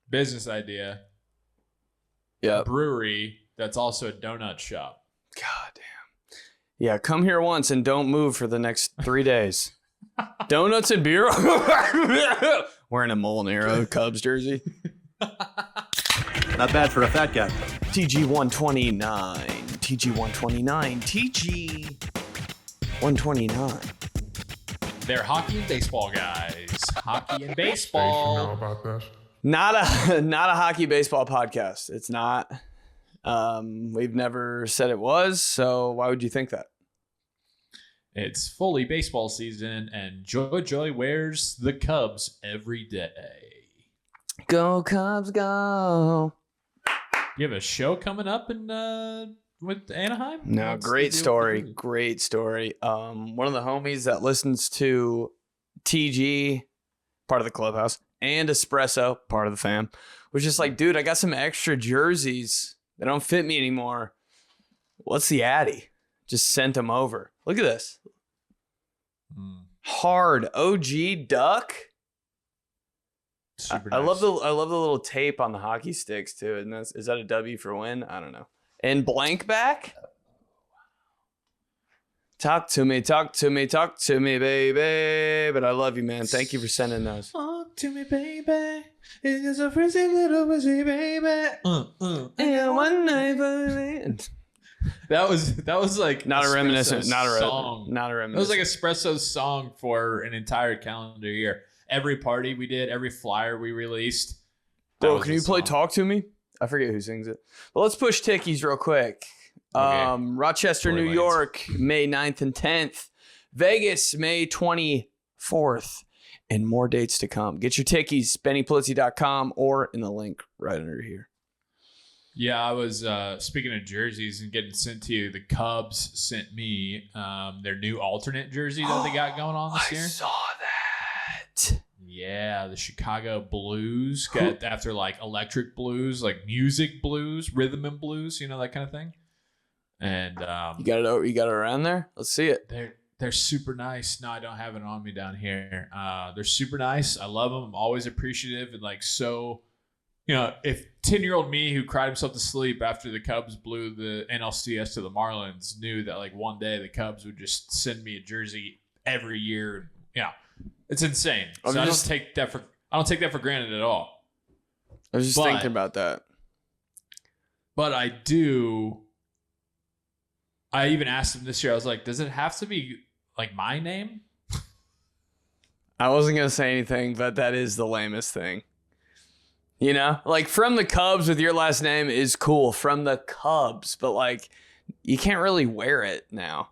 business idea. Yeah. Brewery that's also a donut shop. God damn. Yeah, come here once and don't move for the next 3 days. Donuts and beer. Wearing a Mulinaro Cubs jersey. Not bad for a fat guy. TG129. TG129. TG129. They're hockey and baseball guys. Hockey and You know baseball. about this? Not a hockey baseball podcast. It's not. We've never said it was, so why would you think that? It's fully baseball season, and Joy wears the Cubs every day. Go Cubs, go. You have a show coming up in with Anaheim? No, What's the great deal story. with Great story. One of the homies that listens to TG, part of the clubhouse, and Espresso, part of the fam, was just like, dude, I got some extra jerseys. They don't fit me anymore. What's the addy? Just sent them over. Look at this. Hard OG duck. Super I nice. love the little tape on the hockey sticks too. And is that a W for win? I don't know. And blank back. Talk to me, baby. But I love you, man. Thank you for sending those. Talk to me, baby. It is a frizzy little frizzy baby. And one night, baby. That was like Not a reminiscent. Espresso's Not a song. Not a It was reminiscent. like Espresso's song for an entire calendar year. Every party we did, every flyer we released. that Bro, was can the you play song. Talk to Me? I forget who sings it. But let's push tickies real quick. Okay. Rochester, Tory New Lanez. York, May 9th and 10th. Vegas, May 24th. And more dates to come. Get your tickies, BennyPolizzi.com or in the link right under here. Yeah, I was speaking of jerseys and getting sent to you. The Cubs sent me their new alternate jersey that they got going on this year. I saw that. Yeah, the Chicago Blues got after like electric blues, like music blues, rhythm and blues, you know, that kind of thing. And You got it around there? Let's see it. they're super nice. No, I don't have it on me down here. They're super nice. I love them. I'm always appreciative and like so. You know, if 10-year-old me who cried himself to sleep after the Cubs blew the NLCS to the Marlins knew that like one day the Cubs would just send me a jersey every year. Yeah, it's insane. I So I don't take that for granted at all. I was just But- thinking about that. But I do. I even asked him this year. I was like, "Does it have to be like my name?" I wasn't going to say anything, but that is the lamest thing. You know, like from the Cubs with your last name is cool from the Cubs, but like you can't really wear it now.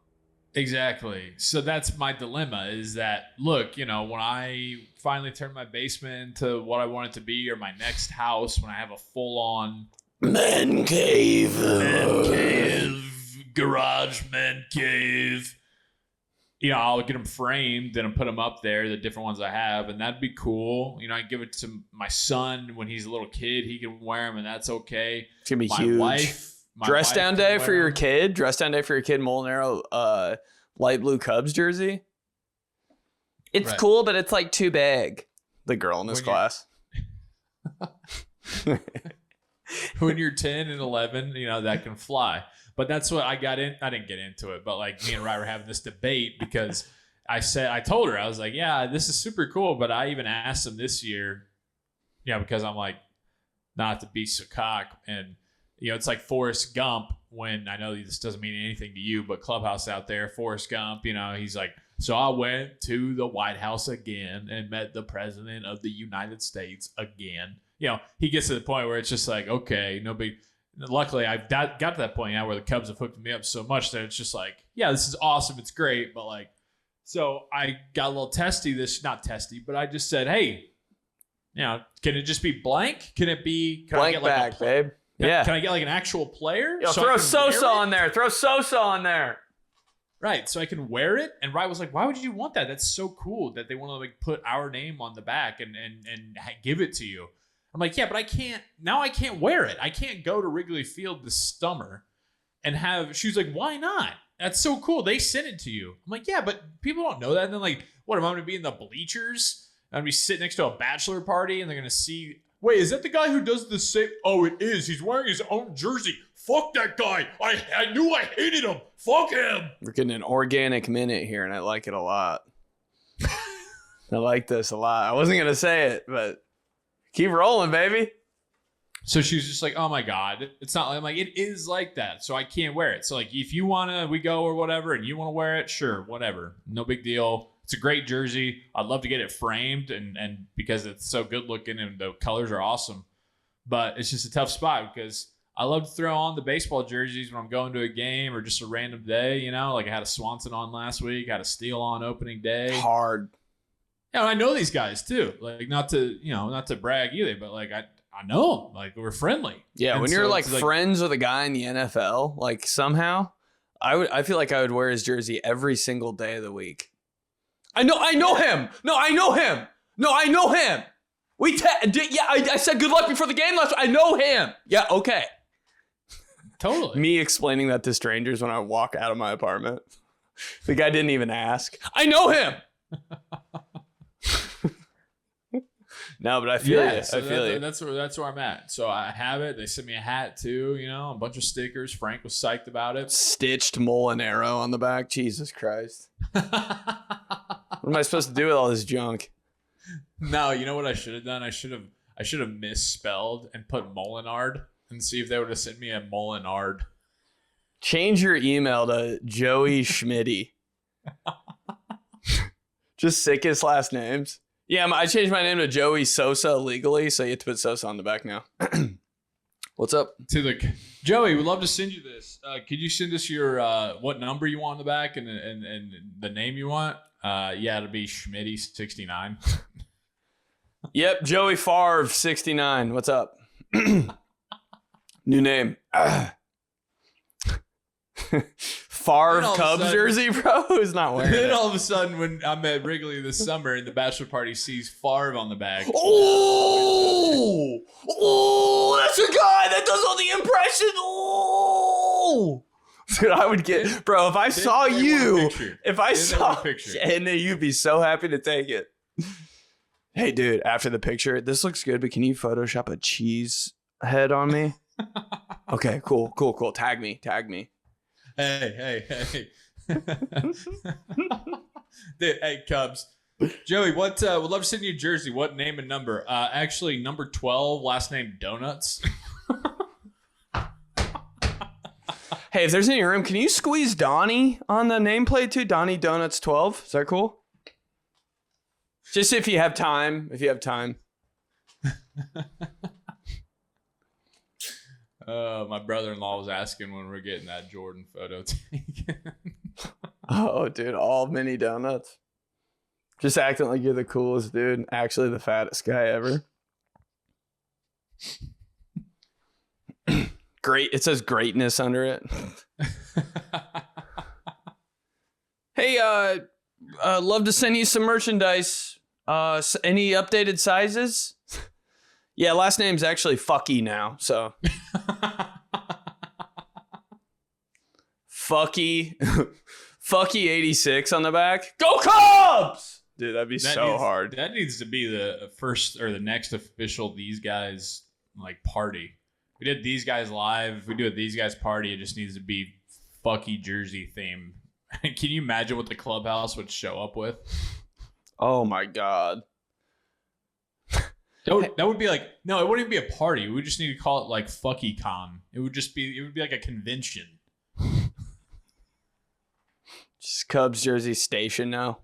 Exactly. So that's my dilemma is that, look, you know, when I finally turn my basement into what I want it to be or my next house, when I have a full-on Man cave. garage man cave, you know, I'll get them framed and put them up there, the different ones I have, and that'd be cool. You know, I give it to my son when he's a little kid. He can wear them, and that's okay. It's going to be My huge. wife Dress down can day wear for your 'em. kid. Dress down day for your kid. Mulinaro, light blue Cubs jersey. It's Right. cool, but it's like too big. The girl in this When you're- class. When you're 10 and 11, you know, that can fly. But that's what I got in. I didn't get into it, but like me and Rye were having this debate because I told her, I was like, yeah, this is super cool. But I even asked him this year, because I'm like, not to be so cock. And, you know, it's like Forrest Gump when I know this doesn't mean anything to you, but Clubhouse out there, Forrest Gump, you know, he's like, so I went to the White House again and met the president of the United States again. You know, he gets to the point where it's just like, okay, no big. Luckily, I've got to that point now where the Cubs have hooked me up so much that it's just like, yeah, this is awesome. It's great. But like, so I got a little testy not testy, but I just said, hey, you know, can it just be blank? Can it be can I Blank get like back, a, babe. can, Yeah. Can I get like an actual player? Yo, so I throw can Sosa wear it? on there. Throw Sosa on there. Right, so I can wear it. And Rye was like, why would you want that? That's so cool that they want to like put our name on the back and give it to you. I'm like, yeah, but I can't wear it. I can't go to Wrigley Field this summer and have, she was like, why not? That's so cool. They sent it to you. I'm like, yeah, but people don't know that. And then like, what, am I going to be in the bleachers? I'm going to be sitting next to a bachelor party and they're going to see, Wait, is that the guy who does the same? Oh, it is. He's wearing his own jersey. Fuck that guy. I knew I hated him. Fuck him. We're getting an organic minute here, and I like it a lot. I like this a lot. I wasn't going to say it, but keep rolling, baby. So she was just like, oh my God, it's not like, I'm like, it is like that. So I can't wear it. So like, if you want to, we go or whatever, and you want to wear it, sure, whatever. No big deal. It's a great jersey. I'd love to get it framed and because it's so good looking and the colors are awesome. But it's just a tough spot because I love to throw on the baseball jerseys when I'm going to a game or just a random day, you know, like I had a Swanson on last week, had a Steel on opening day. Hard. Yeah, I know these guys too. Like not to brag either, but like I know them. Like we're friendly. Yeah, and when so you're like it's friends with a guy in the NFL, like somehow, I feel like I would wear his jersey every single day of the week. I know him. No, I know him. I said good luck before the game last. I know him. Yeah, okay. Totally. Me explaining that to strangers when I walk out of my apartment. The guy didn't even ask. I know him. No, but I feel you. So I feel you. That's where I'm at. So I have it. They sent me a hat too, you know, a bunch of stickers. Frank was psyched about it. Stitched Mulinaro on the back. Jesus Christ. What am I supposed to do with all this junk? No, you know what I should have done? I should have misspelled and put Molinard and see if they would have sent me a Molinard. Change your email to Joey Schmitty. Just sickest last names. Yeah, I changed my name to Joey Sosa legally, so you have to put Sosa on the back now. What's up? Joey, we'd love to send you this. Could you send us your what number you want on the back and the name you want? Yeah, it'll be Schmitty69. Yep, Joey Favre 69. What's up? New name. Favre Cubs jersey, bro. Who's not wearing it? Then all of a sudden, when I'm at Wrigley this summer and the bachelor party sees Favre on the back. Oh, that's a guy that does all the impressions. Oh, dude, I would get, bro. If I saw you, and then you'd be so happy to take it. Hey, dude, after the picture, this looks good, but can you Photoshop a cheese head on me? Okay, cool. Tag me. Hey. Dude, hey, Cubs. Joey, what would love to send you a jersey. What name and number? Actually, number 12, last name Donuts. Hey, if there's any room, can you squeeze Donnie on the nameplate too? Donnie Donuts 12. Is that cool? Just if you have time. My brother-in-law was asking when we're getting that Jordan photo taken. Oh, dude, all mini donuts. Just acting like you're the coolest dude. Actually, the fattest guy ever. Great. It says greatness under it. Hey, love to send you some merchandise. Any updated sizes? Yeah, last name's actually Fucky now, so. Fucky 86 on the back. Go Cubs! Dude, that'd be hard. That needs to be the first or the next official These Guys like party. We did These Guys live. If we do a These Guys party, it just needs to be Fucky jersey theme. Can you imagine what the clubhouse would show up with? Oh my God. That would be like, no, it wouldn't even be a party. We just need to call it like Fucky Con. It would be like a convention. Just Cubs jersey station now.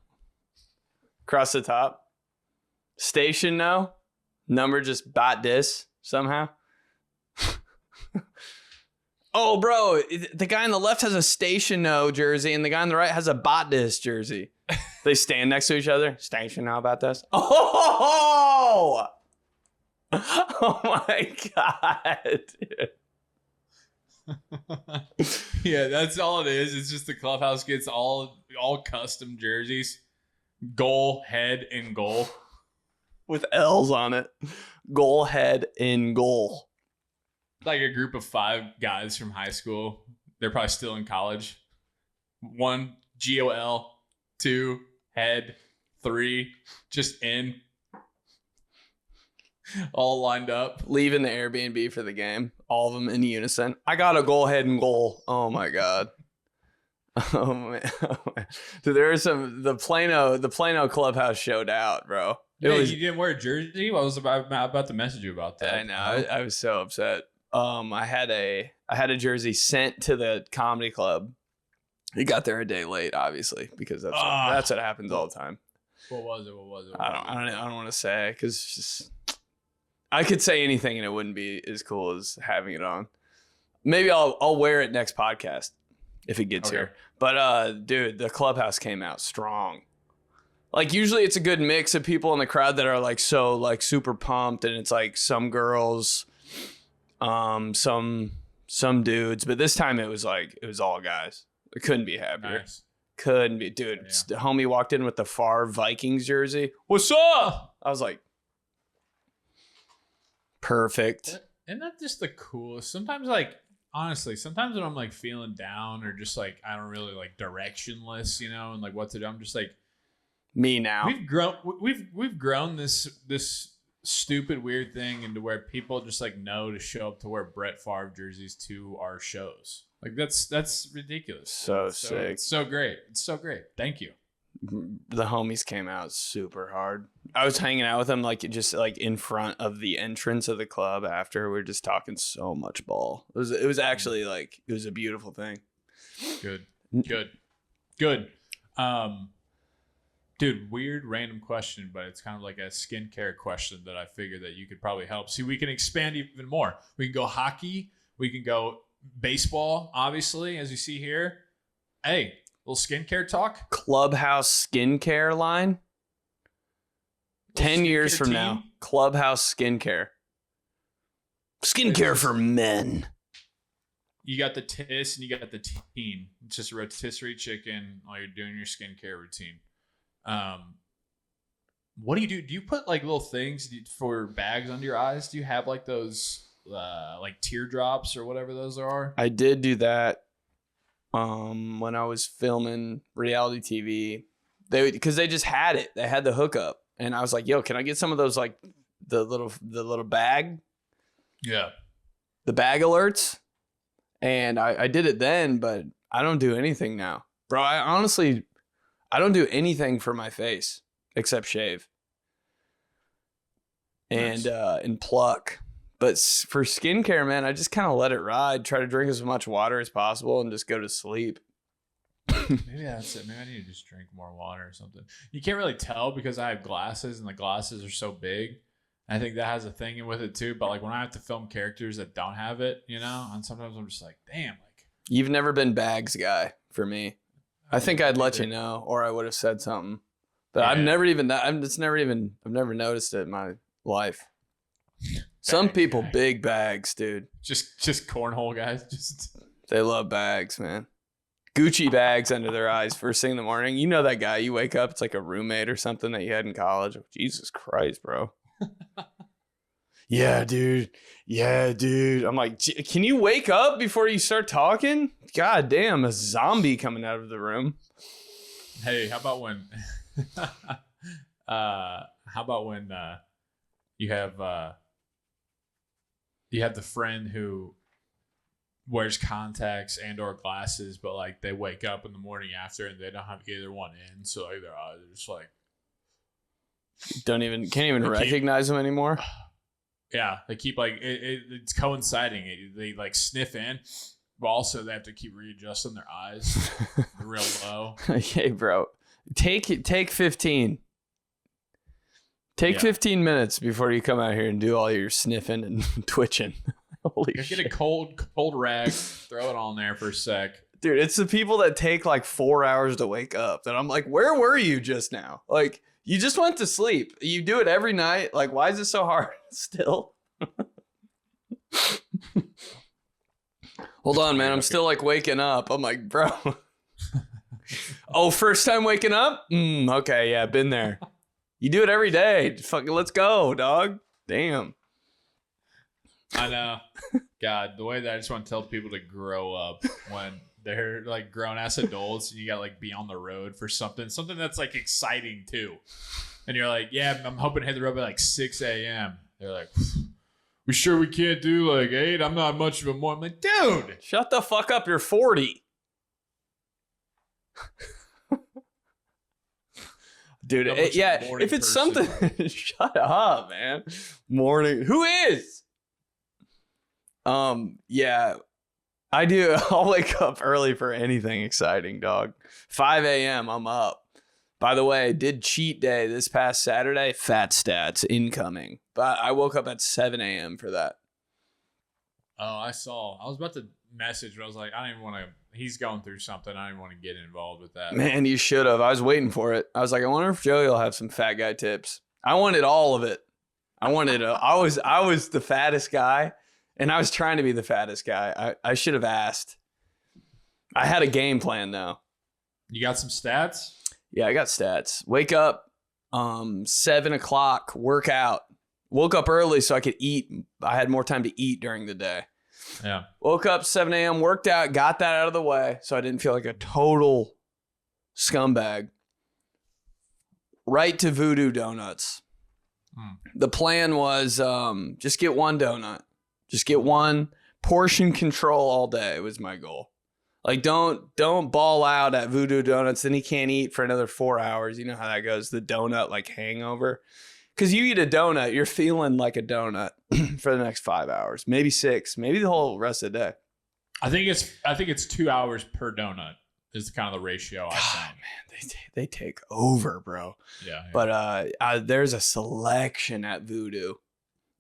Across the top. Station now. Number just bought this somehow. Oh, bro, the guy on the left has a Station No jersey and the guy on the right has a bought this jersey. They stand next to each other. Station No about this. Oh! Oh my God, dude. Yeah, that's all it is. It's just the clubhouse gets all custom jerseys. Goal, head, and goal. With L's on it. Goal, head, and goal. Like a group of 5 guys from high school. They're probably still in college. 1, GOL. 2, head. 3, just N. All lined up. Leaving the Airbnb for the game. All of them in unison. I got a goal. Oh my God. Oh man. Dude, there was the Plano clubhouse showed out, bro. You didn't wear a jersey? I was about to message you about that. I know. I was so upset. I had a jersey sent to the comedy club. He got there a day late, obviously, because that's what happens all the time. What was it? I don't want to say, because I could say anything and it wouldn't be as cool as having it on. Maybe I'll wear it next podcast if it gets here. But dude, the clubhouse came out strong. Like, usually it's a good mix of people in the crowd that are like so like super pumped, and it's like some girls, some dudes, but this time it was all guys. I couldn't be happier. Nice. Couldn't be, dude. Yeah. The homie walked in with the Favre Vikings jersey. What's up? I was like, perfect. Isn't that just the coolest? Sometimes, like, honestly, sometimes when I'm like feeling down or just like I don't really like directionless, and like what to do, I'm just like, me now. We've grown this stupid weird thing into where people just like know to show up to wear Brett Favre jerseys to our shows. Like that's ridiculous. So sick. It's so great. It's so great. Thank you. The homies came out super hard. I was hanging out with them like just like in front of the entrance of the club after. We were just talking so much ball. It was actually like it was a beautiful thing. Good. Dude, weird random question, but it's kind of like a skincare question that I figured that you could probably help. See, we can expand even more. We can go hockey. We can go baseball, obviously, as you see here. Hey, little skincare talk. Clubhouse skincare line. 10 years from now, Clubhouse skincare. Skincare for men. You got the TIS and you got the teen. It's just a rotisserie chicken while you're doing your skincare routine. What do you do? Do you put like little things for bags under your eyes? Do you have like those like teardrops or whatever those are? I did do that when I was filming reality TV. Because they just had it. They had the hookup. And I was like, yo, can I get some of those like the little bag? Yeah. The bag alerts? And I did it then, but I don't do anything now. Bro, I don't do anything for my face except shave and pluck. But for skincare, man, I just kind of let it ride. Try to drink as much water as possible and just go to sleep. Maybe that's it. Maybe I need to just drink more water or something. You can't really tell because I have glasses and the glasses are so big. I think that has a thing with it too. But like when I have to film characters that don't have it, and sometimes I'm just like, damn. Like, you've never been bags guy for me. I think I'd let you know, or I would have said something. But yeah. I've never noticed it in my life. Some people, big bags, dude. Just cornhole guys. They love bags, man. Gucci bags under their eyes first thing in the morning. You know that guy, you wake up, it's like a roommate or something that you had in college. Jesus Christ, bro. Yeah, dude. I'm like, can you wake up before you start talking? God damn, a zombie coming out of the room. Hey, how about when you have the friend who wears contacts and or glasses, but like they wake up in the morning after and they don't have either one in, so like their eyes are just like can't even recognize them anymore. Yeah, they keep like it's coinciding. They like sniff in, but also they have to keep readjusting their eyes real low. Hey, bro, take 15. Take 15 minutes before you come out here and do all your sniffing and twitching. Holy shit. Get a cold rag, throw it on there for a sec. Dude, it's the people that take like 4 hours to wake up that I'm like, where were you just now? Like, you just went to sleep. You do it every night. Like, why is it so hard still? Hold on, man. I'm still like waking up. I'm like, bro. Oh, first time waking up? Okay, yeah, been there. You do it every day. Fucking let's go, dog. Damn. I know. God, the way that I just want to tell people to grow up when they're like grown ass adults and you got like be on the road for something that's like exciting too. And you're like, yeah, I'm hoping to hit the road by like 6 a.m. They're like, we sure we can't do like 8? I'm not much of a more. I'm like, dude, shut the fuck up. You're 40. Dude, if it's something, shut up, man. Morning. Who is? Yeah, I do. I'll wake up early for anything exciting, dog. 5 a.m. I'm up. By the way, I did cheat day this past Saturday. Fat stats incoming. But I woke up at 7 a.m. for that. Oh, I saw. I was about to message, but I was like, I don't even want to. He's going through something. I didn't want to get involved with that. Man, you should have. I was waiting for it. I was like, I wonder if Joey will have some fat guy tips. I wanted all of it. I was the fattest guy, and I was trying to be the fattest guy. I should have asked. I had a game plan, though. You got some stats? Yeah, I got stats. Wake up, 7 o'clock, workout. Woke up early so I could eat. I had more time to eat during the day. Yeah. Woke up 7 a.m., worked out, got that out of the way so I didn't feel like a total scumbag. Right to Voodoo Donuts. The plan was just get one donut. Just get one. Portion control all day was my goal. Like, don't ball out at Voodoo Donuts, then he can't eat for another 4 hours. You know how that goes, the donut, like, hangover. Because you eat a donut, you're feeling like a donut for the next 5 hours, maybe 6, maybe the whole rest of the day. I think it's 2 hours per donut is kind of the ratio I found. Man, they take over, bro. Yeah. But there's a selection at Voodoo.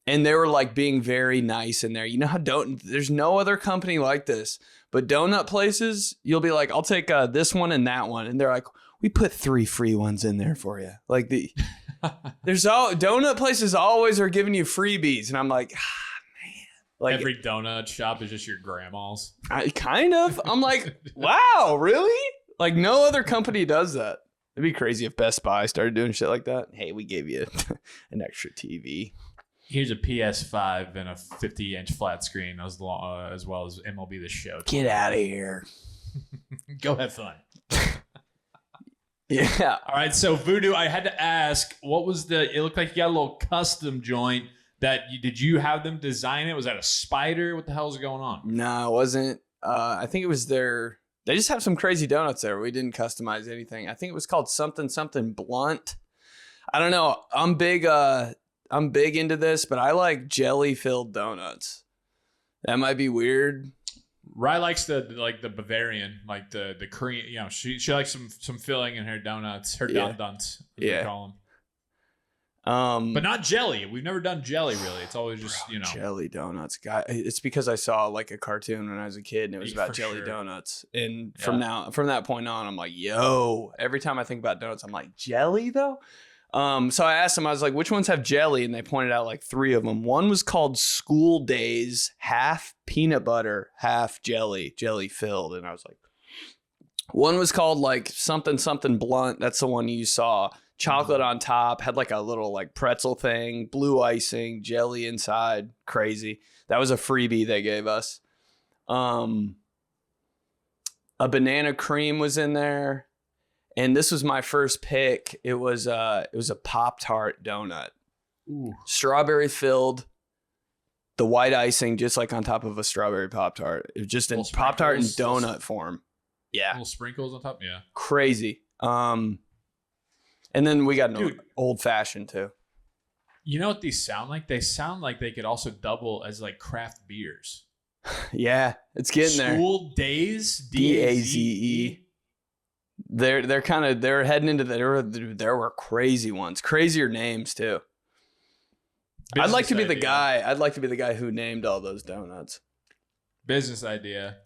And they were like being very nice in there. You know how there's no other company like this. But donut places, you'll be like, I'll take this one and that one. And they're like, we put 3 free ones in there for you. Like donut places always are giving you freebies. And I'm like, man. Like every donut shop is just your grandma's. Kind of. I'm like, wow, really? Like no other company does that. It'd be crazy if Best Buy started doing shit like that. Hey, we gave you an extra TV. Here's a PS5 and a 50-inch flat screen as well as MLB The Show. Get out of here. Go have fun. Yeah. All right. So Voodoo, I had to ask, what was it looked like you got a little custom joint did you have them design it? Was that a spider? What the hell is going on? No, it wasn't. I think it was they just have some crazy donuts there. We didn't customize anything. I think it was called something blunt. I don't know. I'm big into this, but I like jelly-filled donuts. That might be weird. Rye likes the Bavarian, like the cream. You know, she likes some filling in her donuts, her donuts. Yeah. Call them. But not jelly. We've never done jelly really. It's always just jelly donuts. God, it's because I saw like a cartoon when I was a kid, and it was about jelly donuts. And from that point on, I'm like, yo. Every time I think about donuts, I'm like, jelly though. So I asked them, I was like, which ones have jelly? And they pointed out like 3 of them. One was called School Days, half peanut butter, half jelly filled. And I was like, one was called like something blunt. That's the one you saw. Chocolate on top, had like a little like pretzel thing, blue icing, jelly inside. Crazy. That was a freebie they gave us. A banana cream was in there. And this was my first pick. It was a Pop-Tart donut. Ooh. Strawberry filled, the white icing just like on top of a strawberry Pop-Tart. It was just in Pop-Tart in donut form. Yeah. Little sprinkles on top. Yeah. Crazy. And then we got an old fashioned too. You know what these sound like? They sound like they could also double as like craft beers. Yeah, it's getting there. School Days, DAZE. They're heading into there were crazy ones, crazier names too. I'd like to be the guy who named all those donuts. Business idea.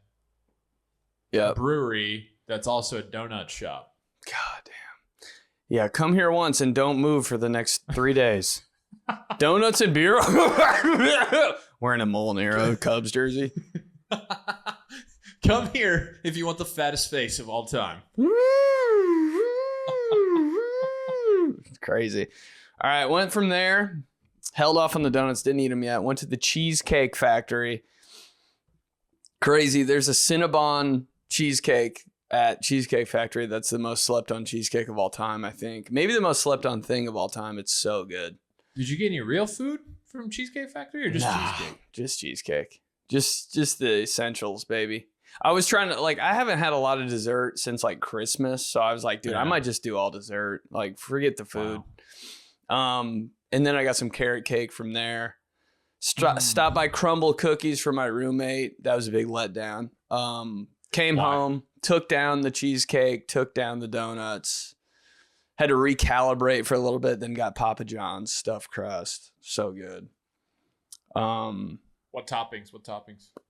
Yeah. Brewery that's also a donut shop. God damn. Yeah, come here once and don't move for the next 3 days. Donuts and beer. Wearing a Mulinaro Cubs jersey. Come here if you want the fattest face of all time. It's crazy. All right, went from there. Held off on the donuts. Didn't eat them yet. Went to the Cheesecake Factory. Crazy. There's a Cinnabon cheesecake at Cheesecake Factory. That's the most slept on cheesecake of all time, I think. Maybe the most slept on thing of all time. It's so good. Did you get any real food from Cheesecake Factory or just cheesecake? Just cheesecake. Just the essentials, baby. I was trying to I haven't had a lot of dessert since like Christmas, so I was like, dude, I might just do all dessert. Like, forget the food. Wow. And then I got some carrot cake from there. Stopped by Crumble Cookies for my roommate. That was a big letdown. Came home, took down the cheesecake, took down the donuts. Had to recalibrate for a little bit, then got Papa John's stuffed crust. So good. What toppings?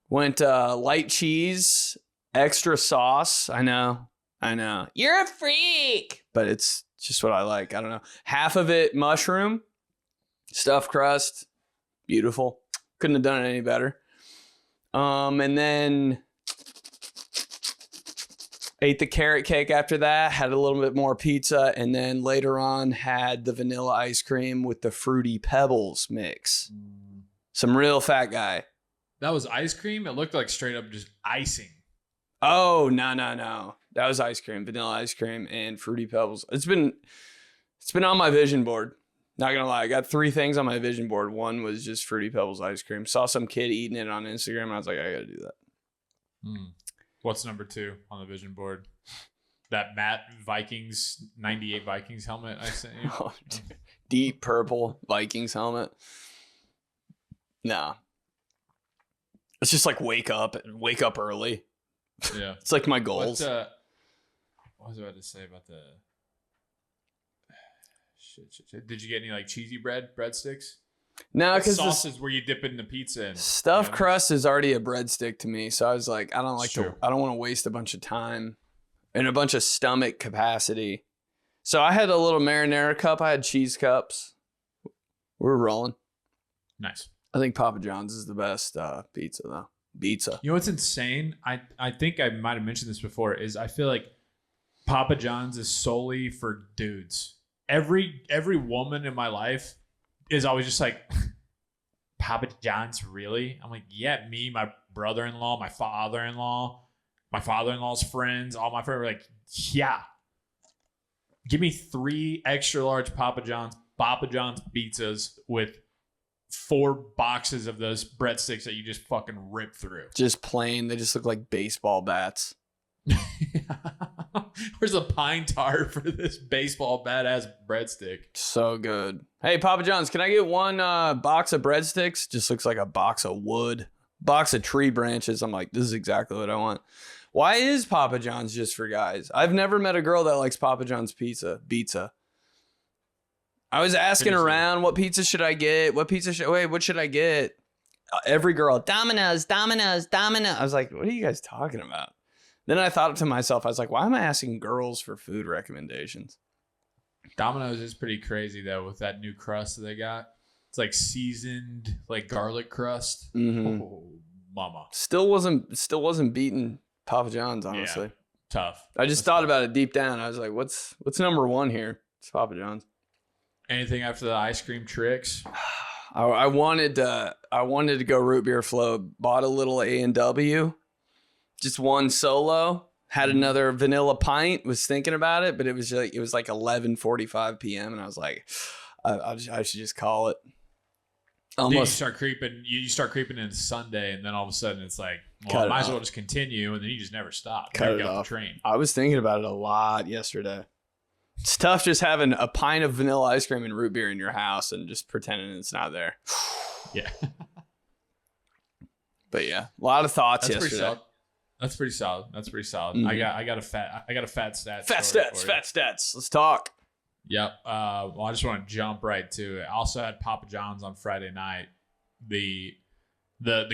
Went light cheese, extra sauce. I know. You're a freak. But it's just what I like. I don't know. Half of it mushroom, stuffed crust. Beautiful. Couldn't have done it any better. And then ate the carrot cake after that. Had a little bit more pizza. And then later on had the vanilla ice cream with the Fruity Pebbles mix. Some real fat guy. That was ice cream? It looked like straight up just icing. Oh, no. That was ice cream, vanilla ice cream and Fruity Pebbles. It's been on my vision board. Not going to lie. I got 3 things on my vision board. One was just Fruity Pebbles ice cream. Saw some kid eating it on Instagram. And I was like, I got to do that. What's number 2 on the vision board? That matte Vikings, 98 Vikings helmet I sent you? Oh, deep purple Vikings helmet. Nah. It's just like wake up early. Yeah. It's like my goals. What was I about to say about the shit? Did you get any like cheesy breadsticks? No, because sauces where you dip it in the pizza and stuffed crust is already a breadstick to me. So I was like, I don't want to waste a bunch of time and a bunch of stomach capacity. So I had a little marinara cup. I had cheese cups. We're rolling. Nice. I think Papa John's is the best pizza, though. Pizza. You know what's insane? I think I might have mentioned this before, is I feel like Papa John's is solely for dudes. Every woman in my life is always just like, Papa John's, really? I'm like, yeah, me, my brother-in-law, my father-in-law's friends, all my friends were like, yeah. Give me 3 extra large Papa John's pizzas with 4 boxes of those breadsticks that you just fucking rip through. Just plain. They just look like baseball bats. Where's the pine tar for this baseball badass breadstick? So good. Hey, Papa John's, can I get 1 box of breadsticks? Just looks like a box of wood. Box of tree branches. I'm like, this is exactly what I want. Why is Papa John's just for guys? I've never met a girl that likes Papa John's pizza. I was asking around, what pizza should I get? What should I get? Every girl, Domino's. I was like, what are you guys talking about? Then I thought to myself, I was like, why am I asking girls for food recommendations? Domino's is pretty crazy, though, with that new crust that they got. It's like seasoned, like garlic crust. Mm-hmm. Oh, mama. Still wasn't beating Papa John's, honestly. Yeah, tough. I just thought about it deep down. I was like, what's number 1 here? It's Papa John's. Anything after the ice cream tricks? I wanted to go root beer float. Bought a little A&W, just 1 solo. Had another vanilla pint. Was thinking about it, but it was like 11:45 p.m. and I was like, I should just call it. Almost. Then you start creeping into Sunday, and then all of a sudden it's like, well, I might as well just continue, and then you just never stop. Cut it off. The train. I was thinking about it a lot yesterday. It's tough just having a pint of vanilla ice cream and root beer in your house and just pretending it's not there. Yeah. But yeah, a lot of thoughts yesterday. That's pretty solid. Mm-hmm. I got a fat stats. Fat stats. Let's talk. Yep. Well, I just want to jump right to it. I also had Papa John's on Friday night. The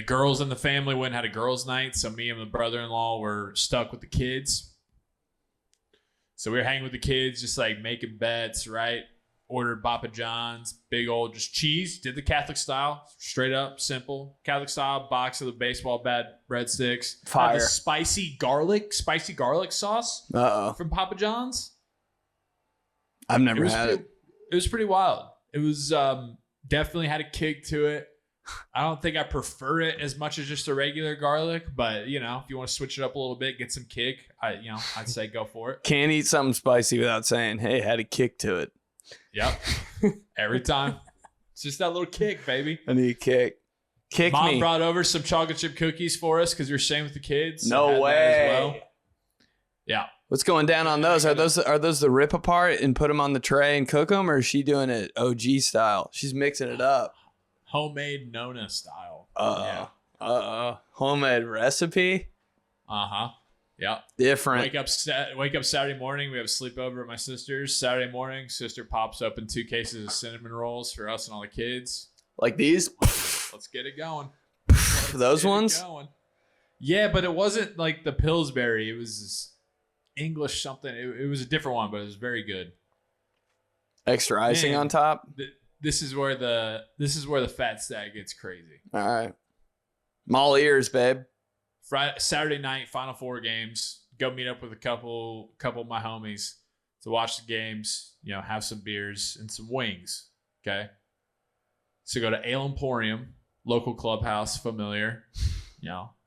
girls in the family went and had a girls' night, so me and my brother-in-law were stuck with the kids. So we were hanging with the kids, just like making bets, right? Ordered Papa John's, big old just cheese. Did the Catholic style, straight up, simple. Catholic style, box of the baseball bat breadsticks. Fire. The spicy garlic sauce from Papa John's. I've never had it. It was pretty wild. It was definitely had a kick to it. I don't think I prefer it as much as just a regular garlic, but if you want to switch it up a little bit, get some kick, I'd say go for it. Can't eat something spicy without saying, hey, had a kick to it. Yep. Every time. It's just that little kick, baby. I need a kick. Kick Mom me. brought over some chocolate chip cookies for us because we were staying with the kids. No way. Yeah. What's going down on those? Are those the rip apart and put them on the tray and cook them, or is she doing it OG style? She's mixing it up. Homemade Nona style. Homemade recipe. Yeah. Different. Wake up Saturday morning. We have a sleepover at my sister's. Saturday morning, sister pops open 2 cases of cinnamon rolls for us and all the kids. Like these. Let's get it going. Those ones. Yeah, but it wasn't like the Pillsbury. It was this English something. It was a different one, but it was very good. Extra icing on top. This is where the fat stat gets crazy. All right. I'm all ears, babe. Saturday night, Final Four games. Go meet up with a couple of my homies to watch the games. Have some beers and some wings. Okay. So go to Ale Emporium, local clubhouse, familiar.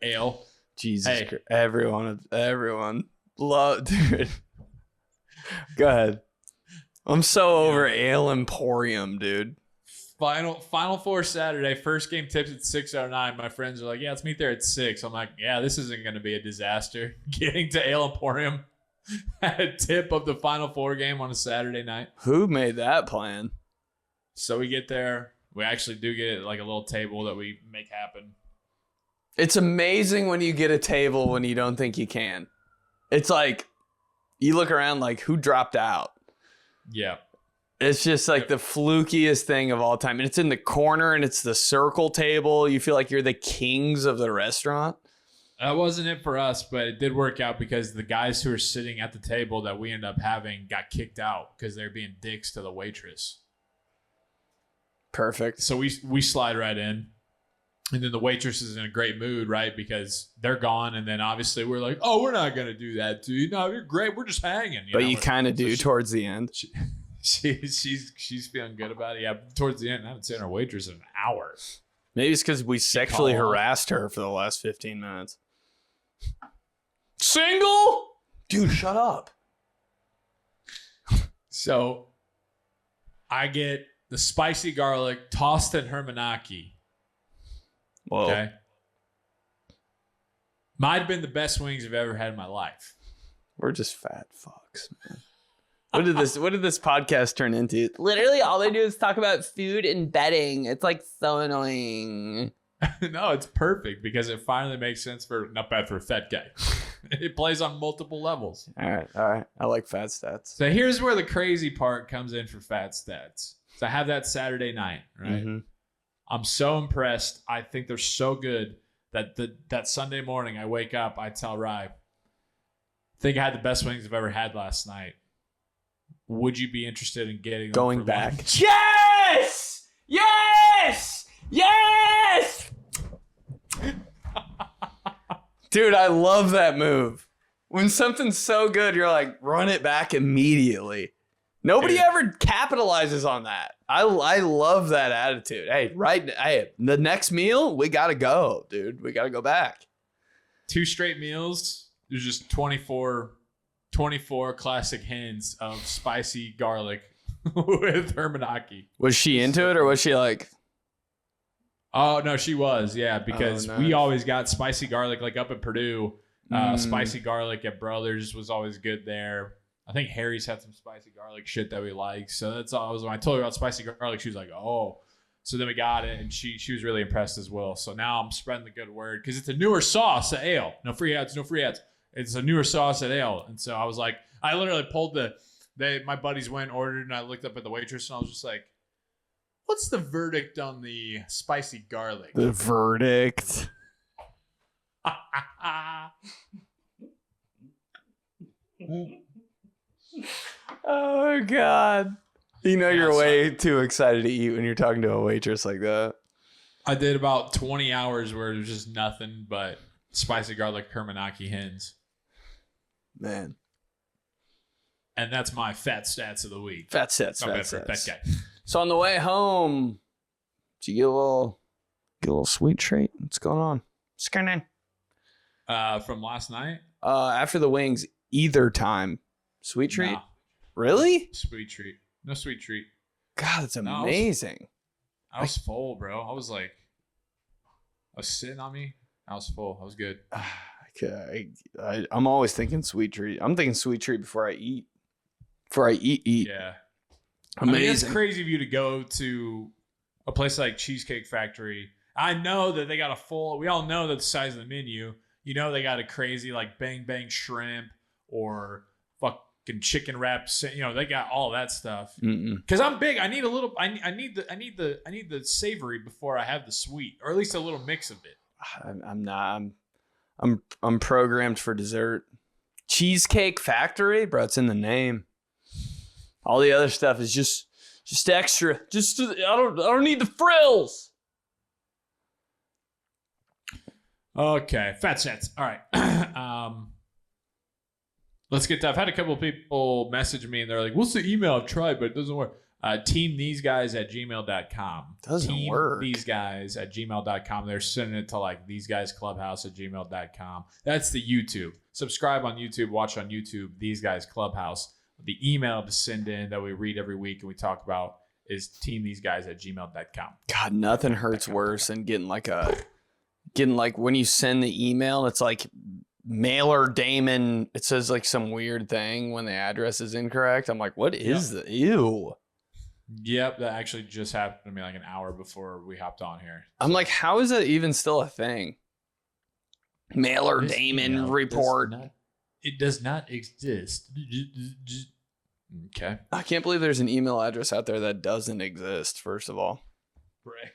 Ale. Jesus Christ. Everyone. Love, dude. Go ahead. I'm so over Ale Emporium, dude. Final Four Saturday. First game tips at 6:09. My friends are like, yeah, let's meet there at 6. I'm like, yeah, this isn't going to be a disaster. Getting to Ale Emporium at a tip of the Final Four game on a Saturday night. Who made that plan? So we get there. We actually do get like a little table that we make happen. It's amazing when you get a table when you don't think you can. It's like you look around like, who dropped out? Yeah. It's just like the flukiest thing of all time. And it's in the corner and it's the circle table. You feel like you're the kings of the restaurant. That wasn't it for us, but it did work out because the guys who were sitting at the table that we ended up having got kicked out because they're being dicks to the waitress. Perfect. So we slide right in. And then the waitress is in a great mood, right? Because they're gone. And then obviously we're like, oh, we're not going to do that to you. No, you're great. We're just hanging. But you kind of do towards the end. She's feeling good about it. Yeah, towards the end, I haven't seen our waitress in an hour. Maybe it's because we sexually harassed her for the last 15 minutes. Single? Dude, shut up. So I get the spicy garlic tossed in hermanaki. Whoa. Okay. Might have been the best wings I've ever had in my life. We're just fat fucks, man. What did this podcast turn into? Literally all they do is talk about food and bedding. It's like so annoying. No, it's perfect because it finally makes sense for not bad for a fat guy. It plays on multiple levels. All right. I like fat stats. So here's where the crazy part comes in for fat stats. So I have that Saturday night, right? Mm-hmm. I'm so impressed. I think they're so good that that Sunday morning I wake up, I tell Rye, I think I had the best wings I've ever had last night. Would you be interested in getting them going back? Lunch? Yes! Yes! Yes! Dude, I love that move. When something's so good, you're like, run it back immediately. Nobody ever capitalizes on that. I love that attitude. Hey, the next meal, we got to go, dude. We got to go back. 2 straight meals. There's just 24 classic hens of spicy garlic with hermanaki. Was she into it or was she like... Oh, no, she was. Yeah, because we always got spicy garlic like up at Purdue. Spicy garlic at Brothers was always good there. I think Harry's had some spicy garlic shit that we like. So that's all. When I told her about spicy garlic, she was like, oh. So then we got it, and she was really impressed as well. So now I'm spreading the good word because it's a newer sauce at Ale. No free ads. It's a newer sauce at Ale. And so I was like, I literally pulled my buddies went and ordered, and I looked up at the waitress, and I was just like, what's the verdict on the spicy garlic? The verdict. Oh, God. You know you're way too excited to eat when you're talking to a waitress like that. I did about 20 hours where it was just nothing but spicy garlic hermanaki hens. Man. And that's my fat stats of the week. Fat stats. Fat guy. So on the way home, did you get a little sweet treat? What's going on? What's going on? From last night? After the wings, either time. Sweet treat? Nah. Really? Sweet treat. No sweet treat. God, that's amazing. I was full, bro. I was sitting on me. I was full. I was good. I'm always thinking sweet treat. I'm thinking sweet treat before I eat. Before I eat. Yeah. Amazing. I mean, it's crazy of you to go to a place like Cheesecake Factory. I know that they got a full. We all know that the size of the menu. You know they got a crazy like bang bang shrimp or fucking chicken wraps. You know they got all that stuff. Because I'm big. I need a little. I need the savory before I have the sweet, or at least a little mix of it. I'm not. I'm programmed for dessert. Cheesecake Factory, bro. It's in the name. All the other stuff is just extra. I don't need the frills. Okay, fat sets. All right. Let's get to. I've had a couple of people message me and they're like, "What's the email? I've tried, but it doesn't work." Teamtheseguys@gmail.com. Doesn't work. Teamtheseguys@gmail.com. They're sending it to like theseguysclubhouse@gmail.com. That's the YouTube. Subscribe on YouTube. Watch on YouTube. These Guys Clubhouse. The email to send in that we read every week and we talk about is teamtheseguys@gmail.com. God, nothing hurts worse than getting like when you send the email, it's like mailer Damon. It says like some weird thing when the address is incorrect. I'm like, what is the ew? Yep, that actually just happened to me like an hour before we hopped on here. I'm like, how is that even still a thing? Mailer Damon report. It does not exist. Okay. I can't believe there's an email address out there that doesn't exist, first of all. Right.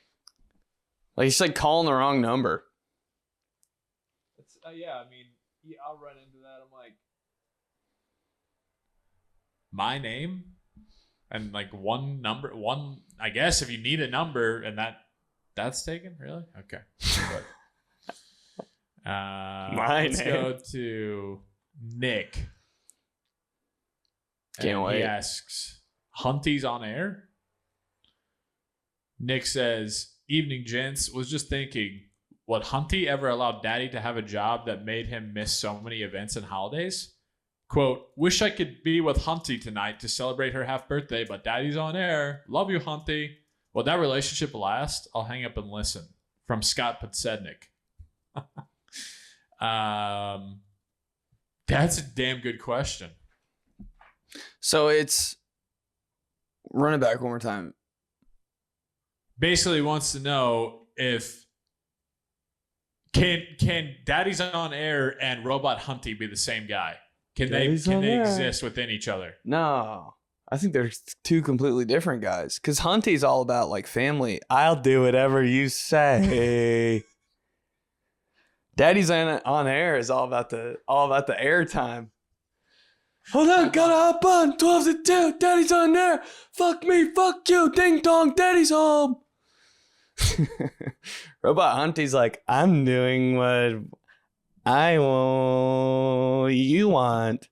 Like, it's like calling the wrong number. Yeah, I mean, I'll run into that. I'm like, my name and like one number, I guess if you need a number and that's taken, really? Okay. Let's go to Nick. Can't wait. He asks, Hunty's on air? Nick says, evening, gents. Was just thinking, would Hunty ever allow Daddy to have a job that made him miss so many events and holidays? Quote, wish I could be with Hunty tonight to celebrate her half birthday, but Daddy's on air. Love you, Hunty. Will that relationship last? I'll hang up and listen. From Scott Podsednik. That's a damn good question. So it's run it back one more time. Basically wants to know if can Daddy's on air and Robot Hunty be the same guy? Can they exist within each other? No. I think they're two completely different guys. Because Hunty's all about like family. I'll do whatever you say. Daddy's on air is all about the airtime. Hold on, gotta hop on. 12 to 2. Daddy's on air. Fuck me, fuck you. Ding dong, Daddy's home. Robot Hunty's like, I'm doing what you want.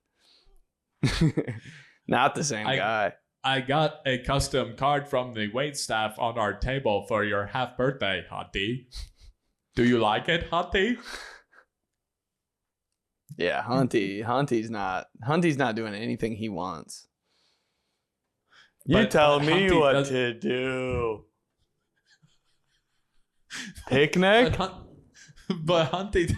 Not the same guy. I got a custom card from the waitstaff on our table for your half birthday, Hunty. Do you like it, Hunty? Yeah, Hunty's not doing anything he wants. You tell me what to do. Picnic? But Hunty,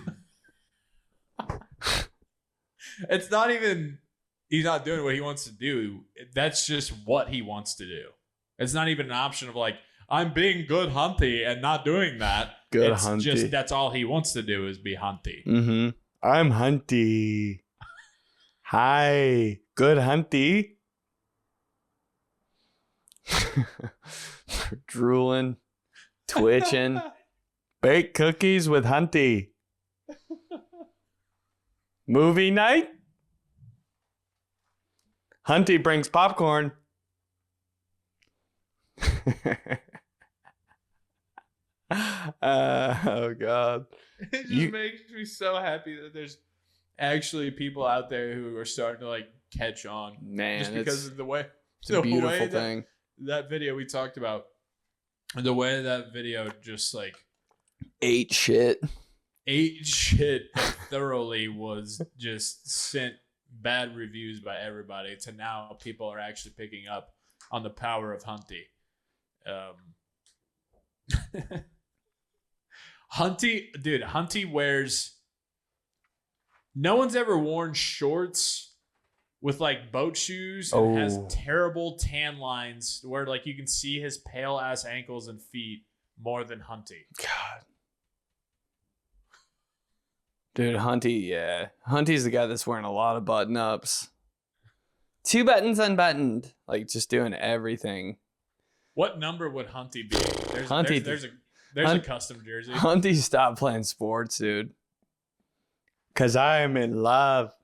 it's not even, he's not doing what he wants to do. That's just what he wants to do. It's not even an option of like, I'm being good Hunty and not doing that. Good it's Hunty. Just that's all he wants to do is be Hunty. Mm-hmm. I'm Hunty. Hi. Good Hunty. Drooling. Twitching. Bake cookies with Hunty. Movie night. Hunty brings popcorn. Oh God. It just makes me so happy that there's actually people out there who are starting to like catch on. Man, just because of the way it's a beautiful thing. That video we talked about, the way that video just like ate shit thoroughly was just sent bad reviews by everybody to now people are actually picking up on the power of Hunty. Hunty wears. No one's ever worn shorts with like boat shoes and has terrible tan lines where like you can see his pale ass ankles and feet more than Hunty. God. Dude, Hunty, yeah. Hunty's the guy that's wearing a lot of button ups. 2 buttons unbuttoned. Like just doing everything. What number would Hunty be? There's a custom jersey. Hunty stopped playing sports, dude. Cause I am in love.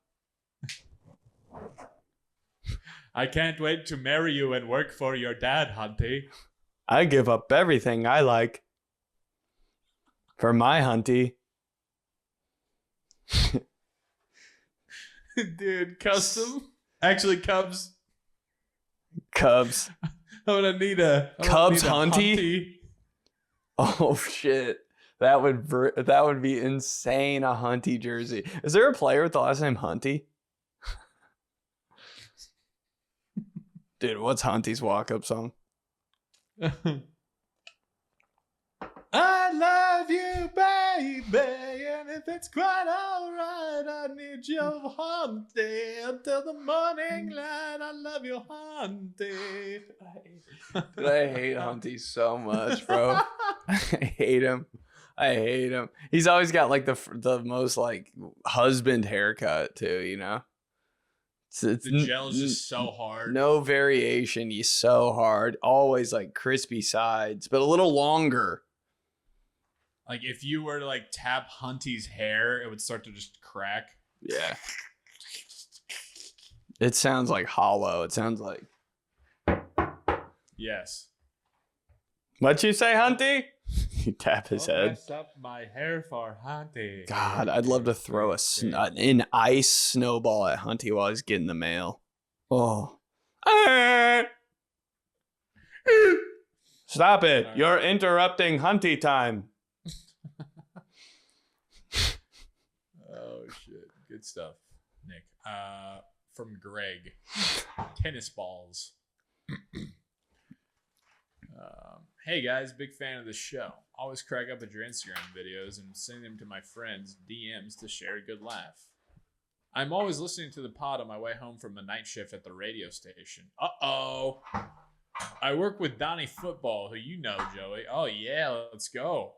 I can't wait to marry you and work for your dad, Hunty. I give up everything I like for my Hunty. Dude, custom? Actually, Cubs. Cubs. I'm gonna need a Cubs Hunty? Oh shit. That would be insane, a Hunty jersey. Is there a player with the last name Hunty? Dude, what's Hunty's walk-up song? I love you, baby, and if it's quite alright, I need your Hunty until the morning light. I love you, Hunty. Dude, I hate Hunty so much, bro. I hate him. He's always got like the most like husband haircut too, you know? The gel's just so hard. No variation. He's so hard. Always like crispy sides, but a little longer. Like if you were to like tap Hunty's hair, it would start to just crack. Yeah. It sounds like hollow. It sounds like. Yes. What you say, Hunty? You tap his head. Mess up my hair for Hunty. God, I'd love to throw an ice snowball at Hunty while he's getting the mail. Oh. Stop it. Sorry. You're interrupting Hunty time. Oh, shit. Good stuff, Nick. From Greg. Tennis balls. Hey guys, big fan of the show. Always crack up at your Instagram videos and send them to my friends' DMs to share a good laugh. I'm always listening to the pod on my way home from a night shift at the radio station. Uh-oh. I work with Donnie Football, who you know, Joey. Oh yeah, let's go.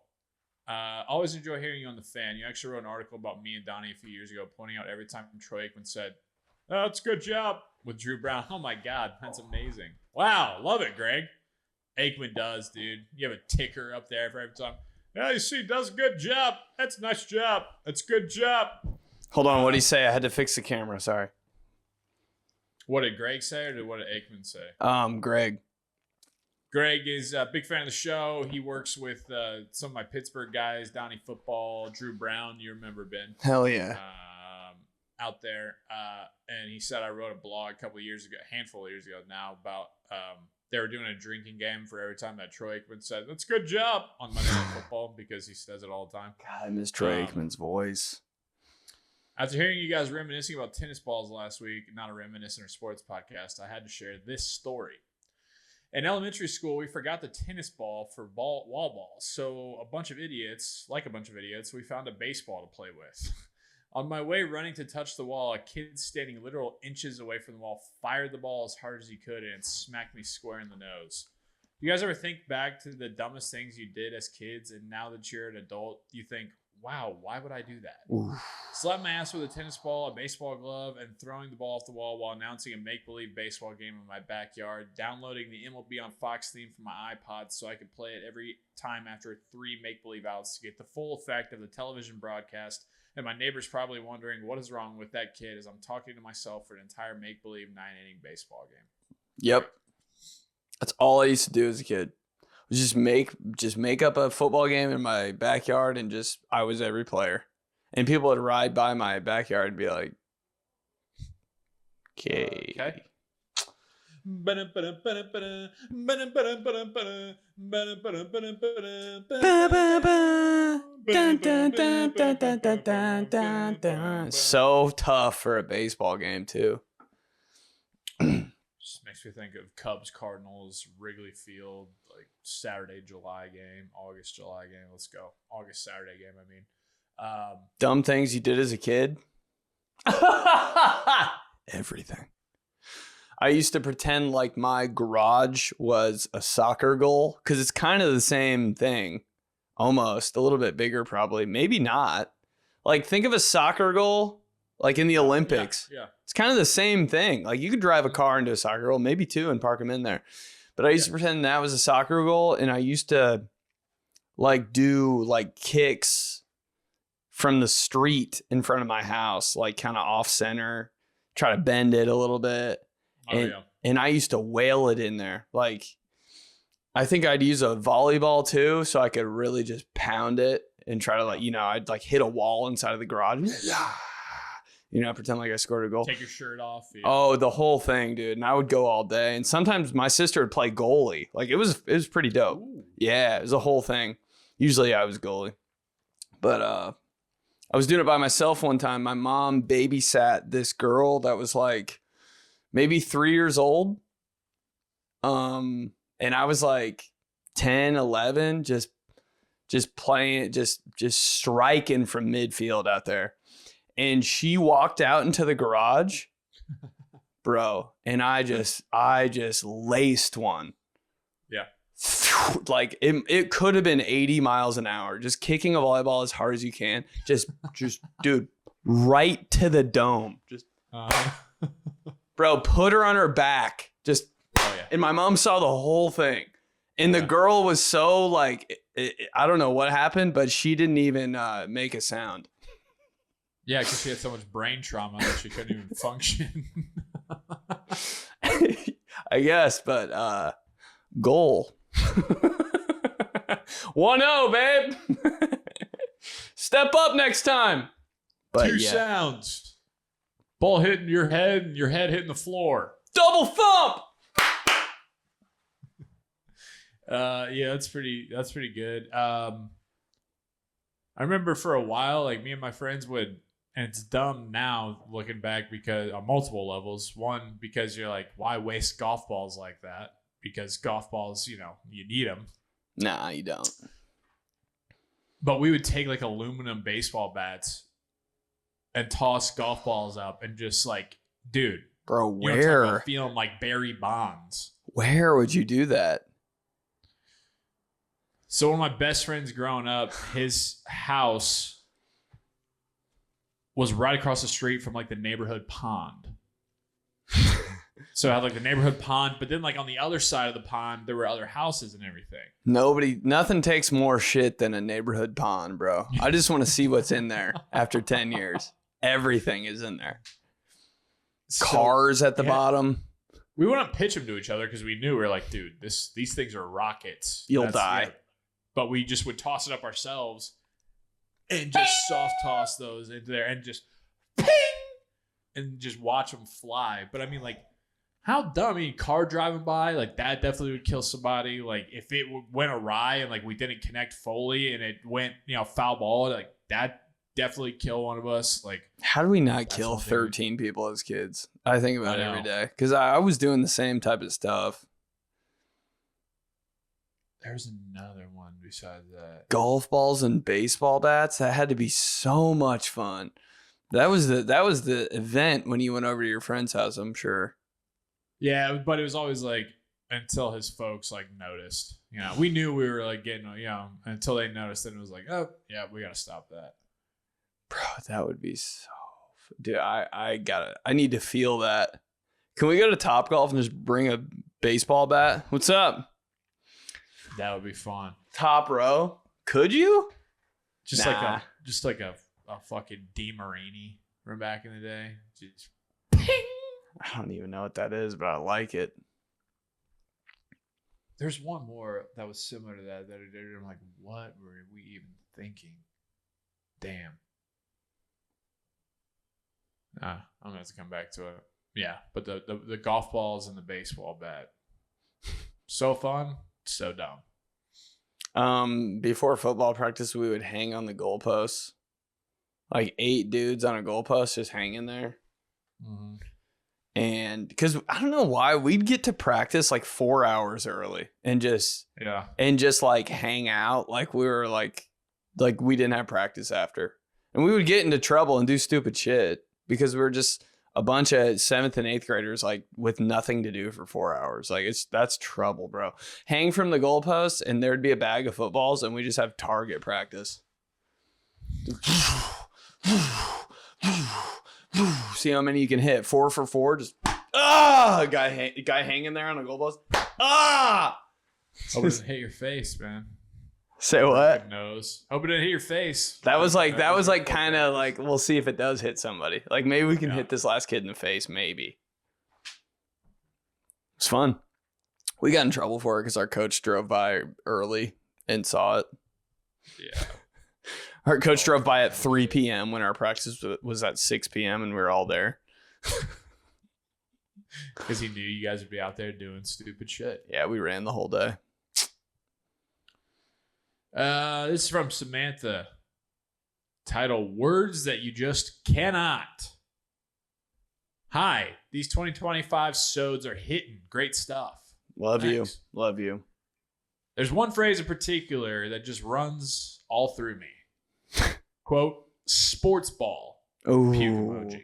Always enjoy hearing you on the fan. You actually wrote an article about me and Donnie a few years ago, pointing out every time Troy Aikman said, "Oh, it's a good job," with Drew Brown. Oh my God, that's amazing. Wow, love it, Greg. Aikman does, dude. You have a ticker up there for every time. Yeah, you see, does a good job. That's a nice job. That's a good job. Hold on, what did he say? I had to fix the camera. Sorry. What did Greg say, or what did Aikman say? Greg. Greg is a big fan of the show. He works with some of my Pittsburgh guys, Donnie Football, Drew Brown. You remember Ben? Hell yeah. Out there. And he said I wrote a blog a handful of years ago now, about they were doing a drinking game for every time that Troy Aikman said, "That's a good job," on Monday Night Football, because he says it all the time. God, I miss Troy Aikman's voice. After hearing you guys reminiscing about tennis balls last week, not a reminiscent or sports podcast, I had to share this story. In elementary school, we forgot the tennis ball for wall balls. So like a bunch of idiots, we found a baseball to play with. On my way running to touch the wall, a kid standing literal inches away from the wall fired the ball as hard as he could and smacked me square in the nose. You guys ever think back to the dumbest things you did as kids, and now that you're an adult, you think, wow, why would I do that? Oof. Slapping my ass with a tennis ball, a baseball glove, and throwing the ball off the wall while announcing a make-believe baseball game in my backyard, downloading the MLB on Fox theme from my iPod so I could play it every time after 3 make-believe outs to get the full effect of the television broadcast. And my neighbor's probably wondering what is wrong with that kid as I'm talking to myself for an entire make-believe 9-inning baseball game. Yep. That's all I used to do as a kid. Just make up a football game in my backyard, and I was every player. And people would ride by my backyard and be like, okay. So tough for a baseball game too. Just makes me think of Cubs, Cardinals, Wrigley Field. like Saturday, July game, August, July game. Let's go. August, Saturday game, I mean. Dumb things you did as a kid? Everything. I used to pretend like my garage was a soccer goal because it's kind of the same thing. Almost. A little bit bigger, probably. Maybe not. Like, think of a soccer goal, like in the Olympics. Yeah. It's kind of the same thing. Like, you could drive a car into a soccer goal, maybe two, and park them in there. But I used to pretend that was a soccer goal, and I used to, like, do, like, kicks from the street in front of my house, like, kind of off-center, try to bend it a little bit. And I used to whale it in there. Like, I think I'd use a volleyball too, so I could really just pound it and try to, like, you know, I'd like hit a wall inside of the garage. You know, pretend like I scored a goal. Take your shirt off. Yeah. Oh, the whole thing, dude. And I would go all day. And sometimes my sister would play goalie. Like, it was pretty dope. Ooh. Yeah, it was a whole thing. Usually I was goalie. But I was doing it by myself one time. My mom babysat this girl that was like maybe 3 years old. And I was like 10, 11, just playing, just striking from midfield out there. And she walked out into the garage, bro. And I just laced one. Yeah. Like it could have been 80 miles an hour, just kicking a volleyball as hard as you can. Just dude, right to the dome. Just, bro, put her on her back. Just, and my mom saw the whole thing. And the girl was so like, I don't know what happened, but she didn't even make a sound. Yeah, because she had so much brain trauma that she couldn't even function. I guess, but goal. 1-0, babe. Step up next time. But Two sounds. Ball hitting your head and your head hitting the floor. Double thump. Yeah, that's pretty good. I remember for a while, like me and my friends would, and it's dumb now looking back because on multiple levels. One, because you're like, why waste golf balls like that? Because golf balls, you know, you need them. Nah, you don't. But we would take like aluminum baseball bats and toss golf balls up and just like, dude, bro, you know, where? Feeling like Barry Bonds. Where would you do that? So one of my best friends growing up, his house was right across the street from like the neighborhood pond. So I had like the neighborhood pond, but then like on the other side of the pond, there were other houses and everything. Nothing takes more shit than a neighborhood pond, bro. I just want to see what's in there after 10 years. Everything is in there. Cars at the bottom. We wouldn't pitch them to each other because we knew we were like, dude, these things are rockets. You'll die. Yeah. But we just would toss it up ourselves and just soft toss those into there and just ping and just watch them fly. But I mean, like, how dumb? I mean, car driving by, like that definitely would kill somebody. Like if it went awry and like we didn't connect fully and it went, you know, foul ball, like that definitely kill one of us. Like, how do we not kill 13 people as kids? I think about it every day because I was doing the same type of stuff. There's another one besides that. Golf balls and baseball bats. That had to be so much fun. That was the event when you went over to your friend's house, I'm sure. Yeah, but it was always like until his folks like noticed. You know, we knew we were like getting, you know, until they noticed, and it was like, oh yeah, we gotta stop that. Bro, that would be so. Dude, I need to feel that. Can we go to Topgolf and just bring a baseball bat? What's up? That would be fun. Top row. Could you? Just like a fucking 𝗕𝗓𝗓𝗕 from back in the day. Just ping. I don't even know what that is, but I like it. There's one more that was similar to that I did. I'm like, what were we even thinking? Damn. I'm gonna have to come back to it. Yeah, but the golf balls and the baseball bat. So fun, so dumb. Before football practice, we would hang on the goalposts. Like 8 dudes on a goalpost just hanging there. Mm-hmm. And because I don't know why we'd get to practice like 4 hours early and just like hang out like we were like we didn't have practice after. And we would get into trouble and do stupid shit because we were just a bunch of 7th and 8th graders like with nothing to do for 4 hours. Like that's trouble, bro. Hang from the goalpost and there'd be a bag of footballs and we just have target practice. See how many you can hit. 4 for 4. Just guy hanging there on a goalpost. Hope it didn't hit your face, man. Say what? Nose. Hope it didn't hit your face. That was like kind of like, we'll see if it does hit somebody. Like maybe we can hit this last kid in the face. Maybe. It's fun. We got in trouble for it because our coach drove by early and saw it. Yeah. Our coach drove by at 3 p.m. when our practice was at 6 p.m. and we were all there. Because he knew you guys would be out there doing stupid shit. Yeah, we ran the whole day. This is from Samantha. Title, Words That You Just Cannot. Hi, these 2025 sods are hitting. Great stuff. Love Thanks. you. Love you. There's one phrase in particular that just runs all through me. Quote, sports ball. Oh. Puke emoji.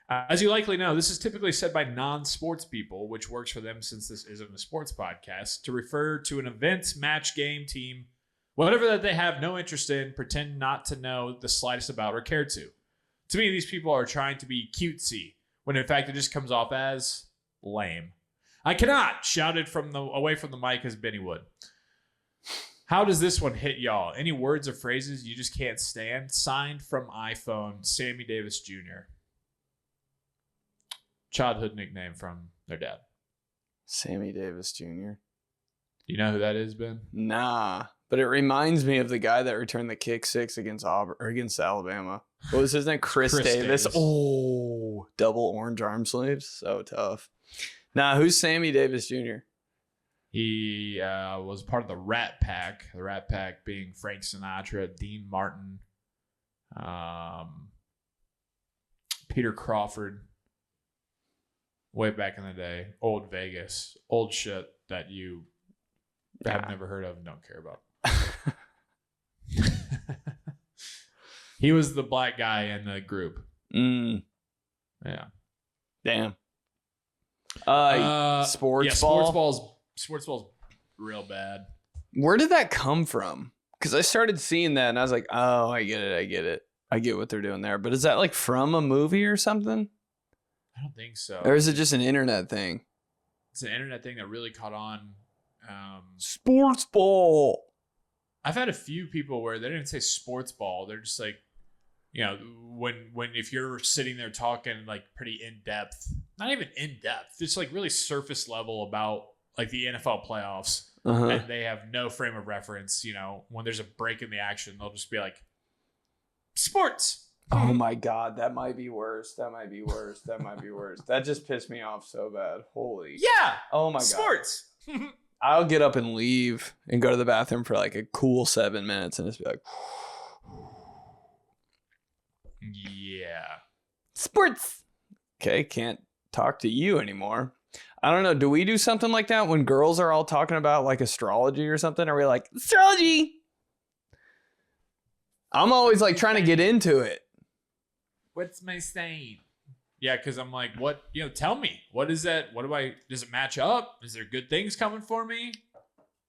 As you likely know, this is typically said by non-sports people, which works for them since this isn't a sports podcast, to refer to an event, match, game, team, whatever that they have no interest in, pretend not to know the slightest about or care to. To me, these people are trying to be cutesy, when in fact it just comes off as lame. I cannot, shouted from away from the mic as Benny would. How does this one hit y'all? Any words or phrases you just can't stand? Signed from iPhone, Sammy Davis Jr. Childhood nickname from their dad. Sammy Davis Jr. You know who that is, Ben? Nah, but it reminds me of the guy that returned the kick 6 against Auburn or against Alabama. What was his name? Chris Davis. Oh, double orange arm sleeves. So tough. Nah, who's Sammy Davis Jr.? He was part of the Rat Pack. The Rat Pack being Frank Sinatra, Dean Martin, Peter Crawford. Way back in the day. Old Vegas. Old shit that you have never heard of and don't care about. He was the black guy in the group. Yeah. Damn. Sports ball. Sports ball's real bad. Where did that come from? Because I started seeing that and I was like, oh, I get it. I get what they're doing there. But is that like from a movie or something? I don't think so. Or is it just an internet thing? It's an internet thing that really caught on. Sports ball. I've had a few people where they didn't say sports ball. They're just like, you know, when if you're sitting there talking like pretty in depth, not even in depth, just like really surface level about like the NFL playoffs, and they have no frame of reference. You know, when there's a break in the action, they'll just be like, sports. Oh my God, that might be worse. That just pissed me off so bad. Holy. Yeah. Oh my God. Sports. I'll get up and leave and go to the bathroom for like a cool 7 minutes and just be like, yeah. Sports. Okay, can't talk to you anymore. I don't know. Do we do something like that when girls are all talking about like astrology or something? Are we like, astrology? I'm always like trying to get into it. What's my saying? Yeah, because I'm like, what? You know, tell me. What is that? What do I? Does it match up? Is there good things coming for me?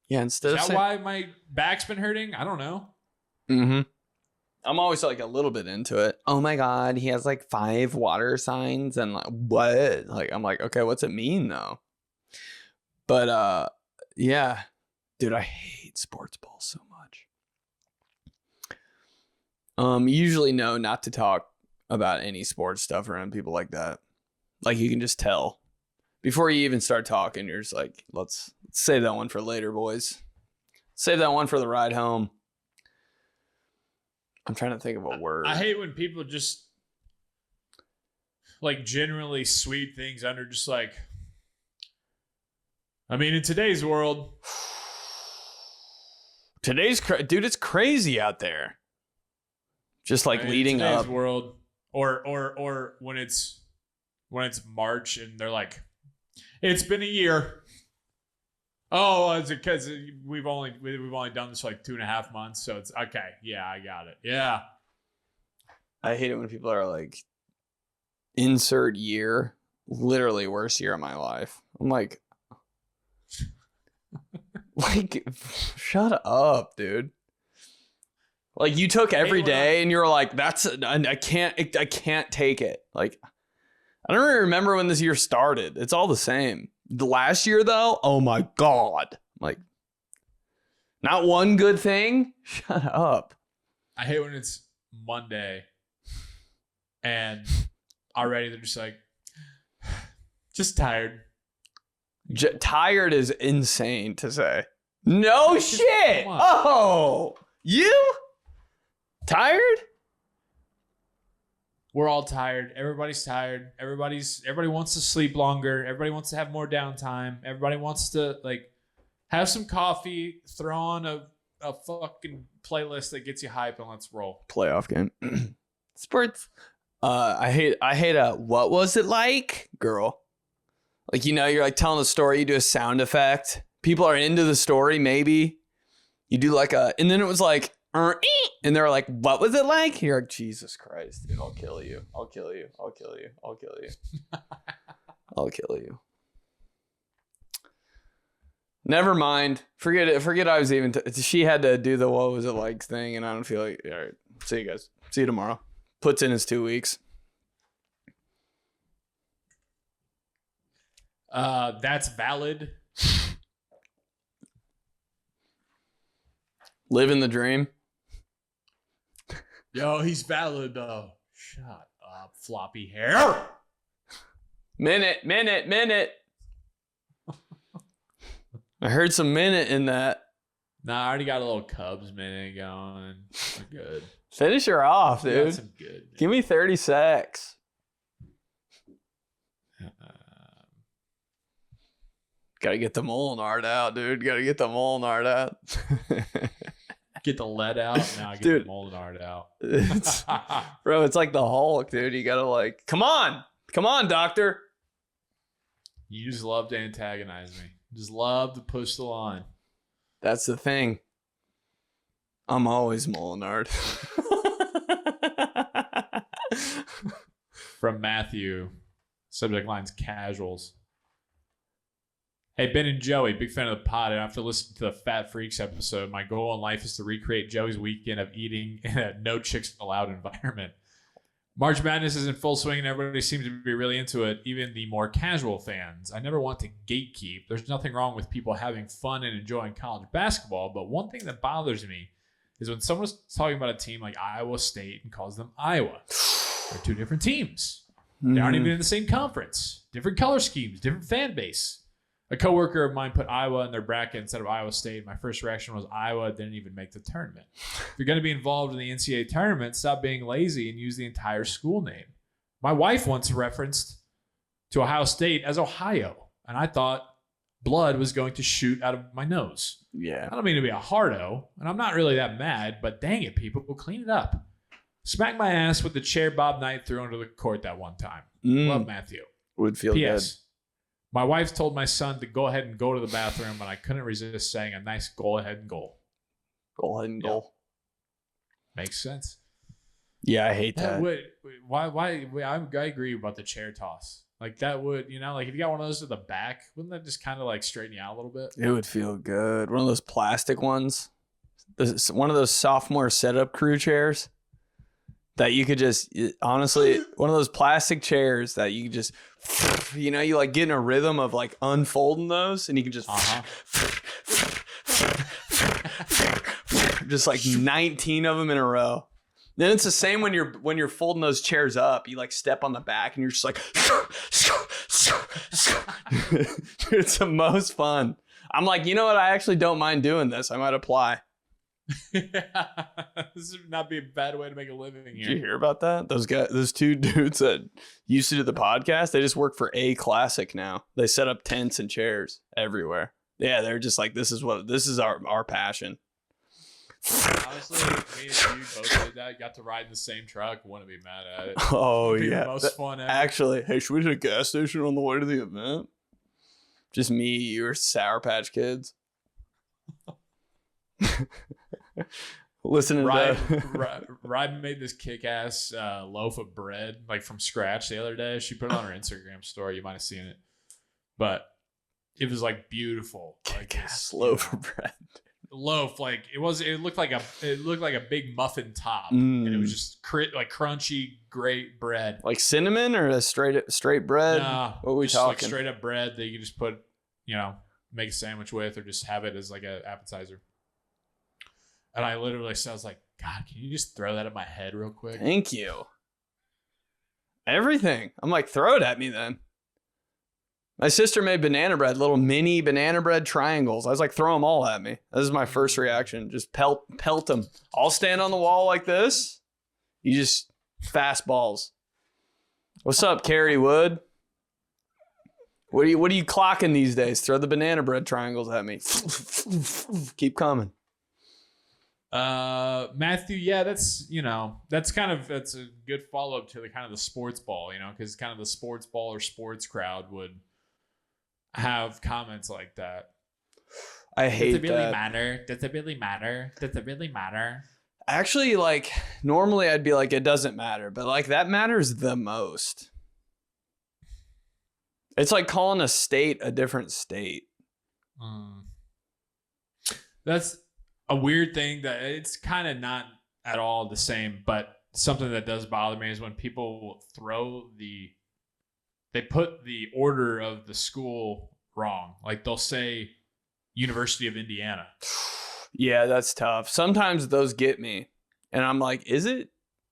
Yeah, instead is of that why my back's been hurting? I don't know. Mm-hmm. I'm always like a little bit into it. Oh my God, he has like 5 water signs and like what? Like I'm like, okay, what's it mean though? But yeah, dude, I hate sports ball so much. Usually know not to talk about any sports stuff around people like that. Like you can just tell before you even start talking. You're just like, let's save that one for later, boys. Save that one for the ride home. I'm trying to think of a word. I hate when people just like generally sweep things under just like, I mean, in today's world, dude, it's crazy out there. Just like leading in today's up world, or when it's when it's March and they're like, it's been a year. Oh, is it because we've only done this for like 2.5 months? So it's okay. Yeah, I got it. Yeah. I hate it when people are like, insert year, literally worst year of my life. I'm like, shut up, dude. Like you took every day and you're like, I can't take it. Like, I don't really remember when this year started. It's all the same. The last year though, oh my God. Like, not one good thing. Shut up. I hate when it's Monday and already they're just like, just tired. Tired is insane to say. No shit. Oh, you tired? We're all tired. Everybody's tired. Everybody wants to sleep longer. Everybody wants to have more downtime. Everybody wants to like have some coffee, throw on a fucking playlist that gets you hype, and let's roll. Playoff game. Sports. I hate a what was it like, girl? Like, you know, you're like telling a story, you do a sound effect. People are into the story, maybe. You do like and then it was like, and they're like, what was it like? You're like, Jesus Christ, dude, I'll kill you. I'll kill you. I'll kill you. I'll kill you. I'll kill you. Never mind. Forget it. Forget I was even. She had to do the what was it like thing, and I don't feel like. All right. See you guys. See you tomorrow. Puts in his 2 weeks. That's valid. Living the dream. Yo, he's valid though. Shut up, floppy hair. Minute. I heard some minute in that. Nah, I already got a little Cubs minute going. We're good. Finish her off, dude. Got some good. Give me 30 secs. Gotta get the Mulinaro out, dude. Gotta get the Mulinaro out. Get the lead out. Now get Dude. the Mulinaro out. Bro, it's like the Hulk, dude. You gotta like, come on, doctor. You just love to antagonize me. Just love to push the line. That's the thing. I'm always Mulinaro. From Matthew, subject line's casuals. Hey, Ben and Joey, big fan of the pod. And after listening to the Fat Freaks episode, my goal in life is to recreate Joey's weekend of eating in a no chicks allowed environment. March Madness is in full swing and everybody seems to be really into it, even the more casual fans. I never want to gatekeep. There's nothing wrong with people having fun and enjoying college basketball, but one thing that bothers me is when someone's talking about a team like Iowa State and calls them Iowa. They're two different teams. They aren't even in the same conference. Different color schemes, different fan base. A coworker of mine put Iowa in their bracket instead of Iowa State. My first reaction was Iowa didn't even make the tournament. If you're going to be involved in the NCAA tournament, stop being lazy and use the entire school name. My wife once referenced to Ohio State as Ohio, and I thought blood was going to shoot out of my nose. Yeah. I don't mean to be a hardo, and I'm not really that mad, but dang it, people, we'll clean it up. Smack my ass with the chair Bob Knight threw into the court that one time. Love Matthew. Would feel P.S. good. My wife told my son to go ahead and go to the bathroom, and I couldn't resist saying a nice go ahead and goal. Go ahead and goal. Makes sense. Yeah, I hate that. Why? I agree about the chair toss. Like that would, like if you got one of those to the back, wouldn't that just kind of like straighten you out a little bit? It would feel good. One of those plastic ones. One of those sophomore setup crew chairs. That you could just, honestly, one of those plastic chairs that you just, you like get in a rhythm of like unfolding those and you can just, just like 19 of them in a row. Then it's the same when you're folding those chairs up, you like step on the back and you're just like, it's the most fun. I'm like, you know what? I actually don't mind doing this. I might apply. This would not be a bad way to make a living here. Did you hear about that? Those two dudes that used to do the podcast, they just work for A Classic now. They set up tents and chairs everywhere. Yeah, they're just like, this is our passion. Honestly, me and you both did that. Got to ride in the same truck. Wouldn't be mad at it. Oh, It'd be yeah. the most fun ever. Actually, hey, should we hit a gas station on the way to the event? Just me, you, or Sour Patch Kids. Listening to Ryan made this kick-ass loaf of bread, like from scratch, the other day. She put it on her Instagram story. You might have seen it, but it was like beautiful. Kick-ass loaf of bread. Loaf, like it looked like a big muffin top, and it was just like crunchy, great bread. Like cinnamon or a straight bread? Nah, what are we just talking? like straight up bread that you can just put, make a sandwich with, or just have it as like an appetizer. And I literally said, I was like, God, can you just throw that at my head real quick? Thank you. Everything. I'm like, throw it at me then. My sister made banana bread, little mini banana bread triangles. I was like, throw them all at me. This is my first reaction. Just pelt them. I'll stand on the wall like this. You just fastballs. What's up, Carrie Wood? What are you clocking these days? Throw the banana bread triangles at me. Keep coming. Matthew, yeah, that's a good follow-up to the kind of the sports ball, because kind of the sports ball or sports crowd would have comments like that. I hate that. Does it really matter? Does it really matter? Does it really matter? Actually, like, normally I'd be like, it doesn't matter, but like that matters the most. It's like calling a state a different state. That's a weird thing that it's kind of not at all the same, but something that does bother me is when people they put the order of the school wrong. Like they'll say University of Indiana. Yeah, that's tough. Sometimes those get me and I'm like, is it?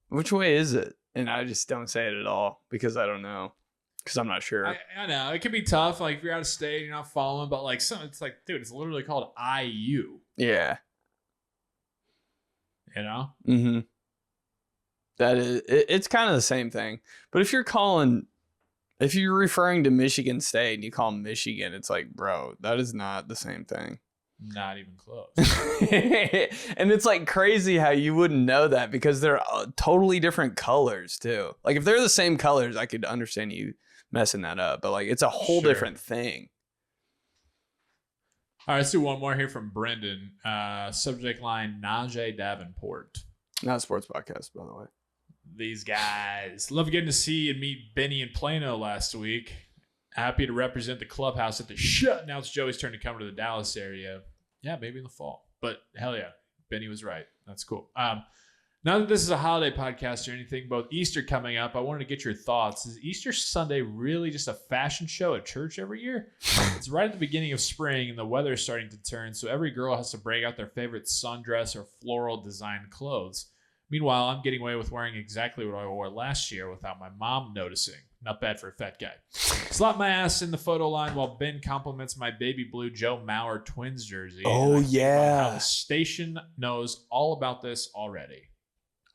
Which way is it? And I just don't say it at all because I don't know. Because I'm not sure. I know it can be tough. Like if you're out of state, you're not following, but like it's like, dude, it's literally called IU. Yeah. Mm-hmm. That is, it's kind of the same thing. But if you're referring to Michigan State and you call them Michigan, it's like, bro, that is not the same thing. Not even close. And it's like crazy how you wouldn't know that because they're totally different colors too. Like if they're the same colors, I could understand you messing that up. But like it's a whole different thing. All right, let's do one more here from Brendan. Subject line, 𝗦𝗧𝗔𝗡𝗗 Davenport. Not a sports podcast, by the way. These guys. Love getting to see and meet Benny in Plano last week. Happy to represent the clubhouse at the shut. Now it's Joey's turn to come to the Dallas area. Yeah, maybe in the fall. But hell yeah, Benny was right. That's cool. Now that this is a holiday podcast or anything, both Easter coming up, I wanted to get your thoughts. Is Easter Sunday really just a fashion show at church every year? It's right at the beginning of spring and the weather is starting to turn, so every girl has to break out their favorite sundress or floral designed clothes. Meanwhile, I'm getting away with wearing exactly what I wore last year without my mom noticing. Not bad for a fat guy. Slap my ass in the photo line while Ben compliments my baby blue 𝗕𝗓𝗪 Twins jersey. Oh, yeah. How the station knows all about this already.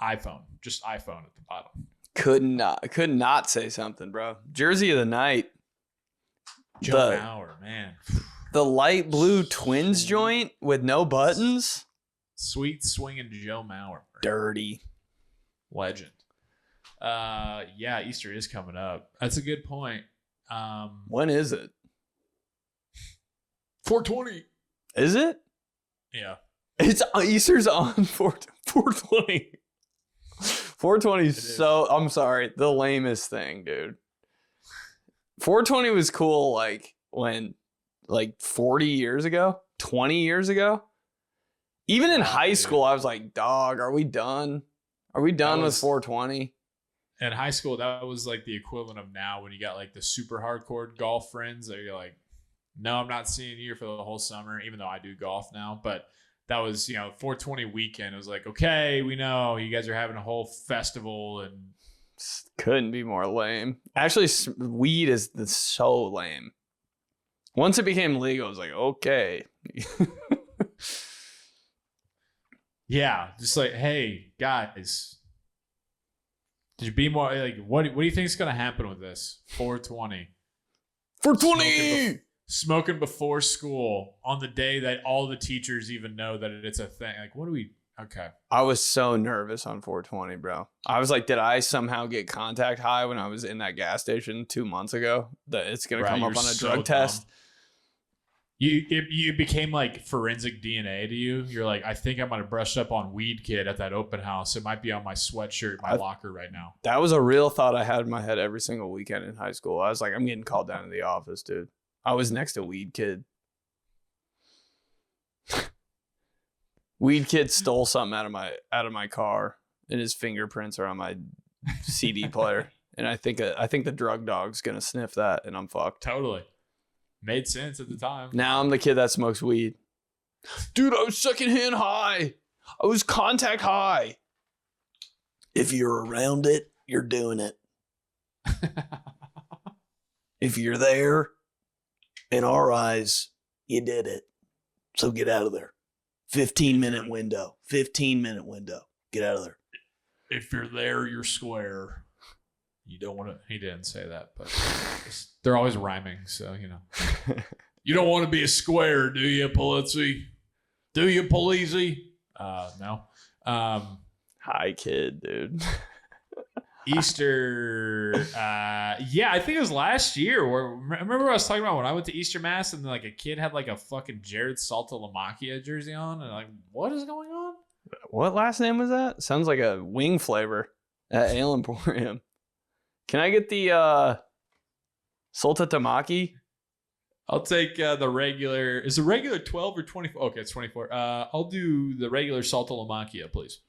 iPhone. Just iPhone at the bottom. Could not say something, bro. Jersey of the night. 𝗕𝗓𝗪, man. The light blue Twins joint with no buttons. Sweet swinging 𝗕𝗓𝗪. Dirty. Legend. Yeah, Easter is coming up. That's a good point. When is it? 420. Is it? Yeah. It's Easter's on 420. 420 is so, I'm sorry, the lamest thing, dude. 420 was cool like when, like 40 years ago, 20 years ago. Even in high school, I was like, dog, are we done? Are we done with 420? In high school, that was like the equivalent of now when you got like the super hardcore golf friends that you're like, no, I'm not seeing you for the whole summer, even though I do golf now. But that was, 420 weekend. It was like, okay, we know you guys are having a whole festival and couldn't be more lame. Actually, weed is so lame. Once it became legal, I was like, okay. Yeah, just like, hey, guys, did you be more like, what do you think is going to happen with this? 420. 420! Smoking before school on the day that all the teachers even know that it's a thing. Like, what are we Okay. I was so nervous on 420, bro. I was like, did I somehow get contact high when I was in that gas station 2 months ago? That it's going to come up on a drug test? You became like forensic DNA to you. You're like, I think I might have brushed up on weed kid at that open house. It might be on my sweatshirt, my locker right now. That was a real thought I had in my head every single weekend in high school. I was like, I'm getting called down to the office, dude. I was next to weed kid. Weed kid stole something out of my car, and his fingerprints are on my CD player. And I think the drug dog's gonna sniff that, and I'm fucked. Totally, made sense at the time. Now I'm the kid that smokes weed. Dude, I was secondhand high. I was contact high. If you're around it, you're doing it. If you're there, in our eyes, you did it. So get out of there. 15-minute window. 15-minute window. Get out of there. If you're there, you're square. You don't want to. He didn't say that, but they're always rhyming, so you know. You don't want to be a square, do you, Polizzi? Do you, Polizzi? No. Hi, kid, dude. Easter, yeah, I think it was last year. Remember I was talking about when I went to Easter Mass and like a kid had like a fucking 𝗕𝗘𝗡𝗡𝗬𝗧 jersey on, and like, what is going on? What last name was that? Sounds like a wing flavor at Ale Emporium. Can I get the 𝗕𝗘𝗡𝗡𝗬𝗧? I'll take the regular. Is the regular 12 or 24? Okay, it's 24. I'll do the regular 𝗕𝗘𝗡𝗡𝗬𝗧, please.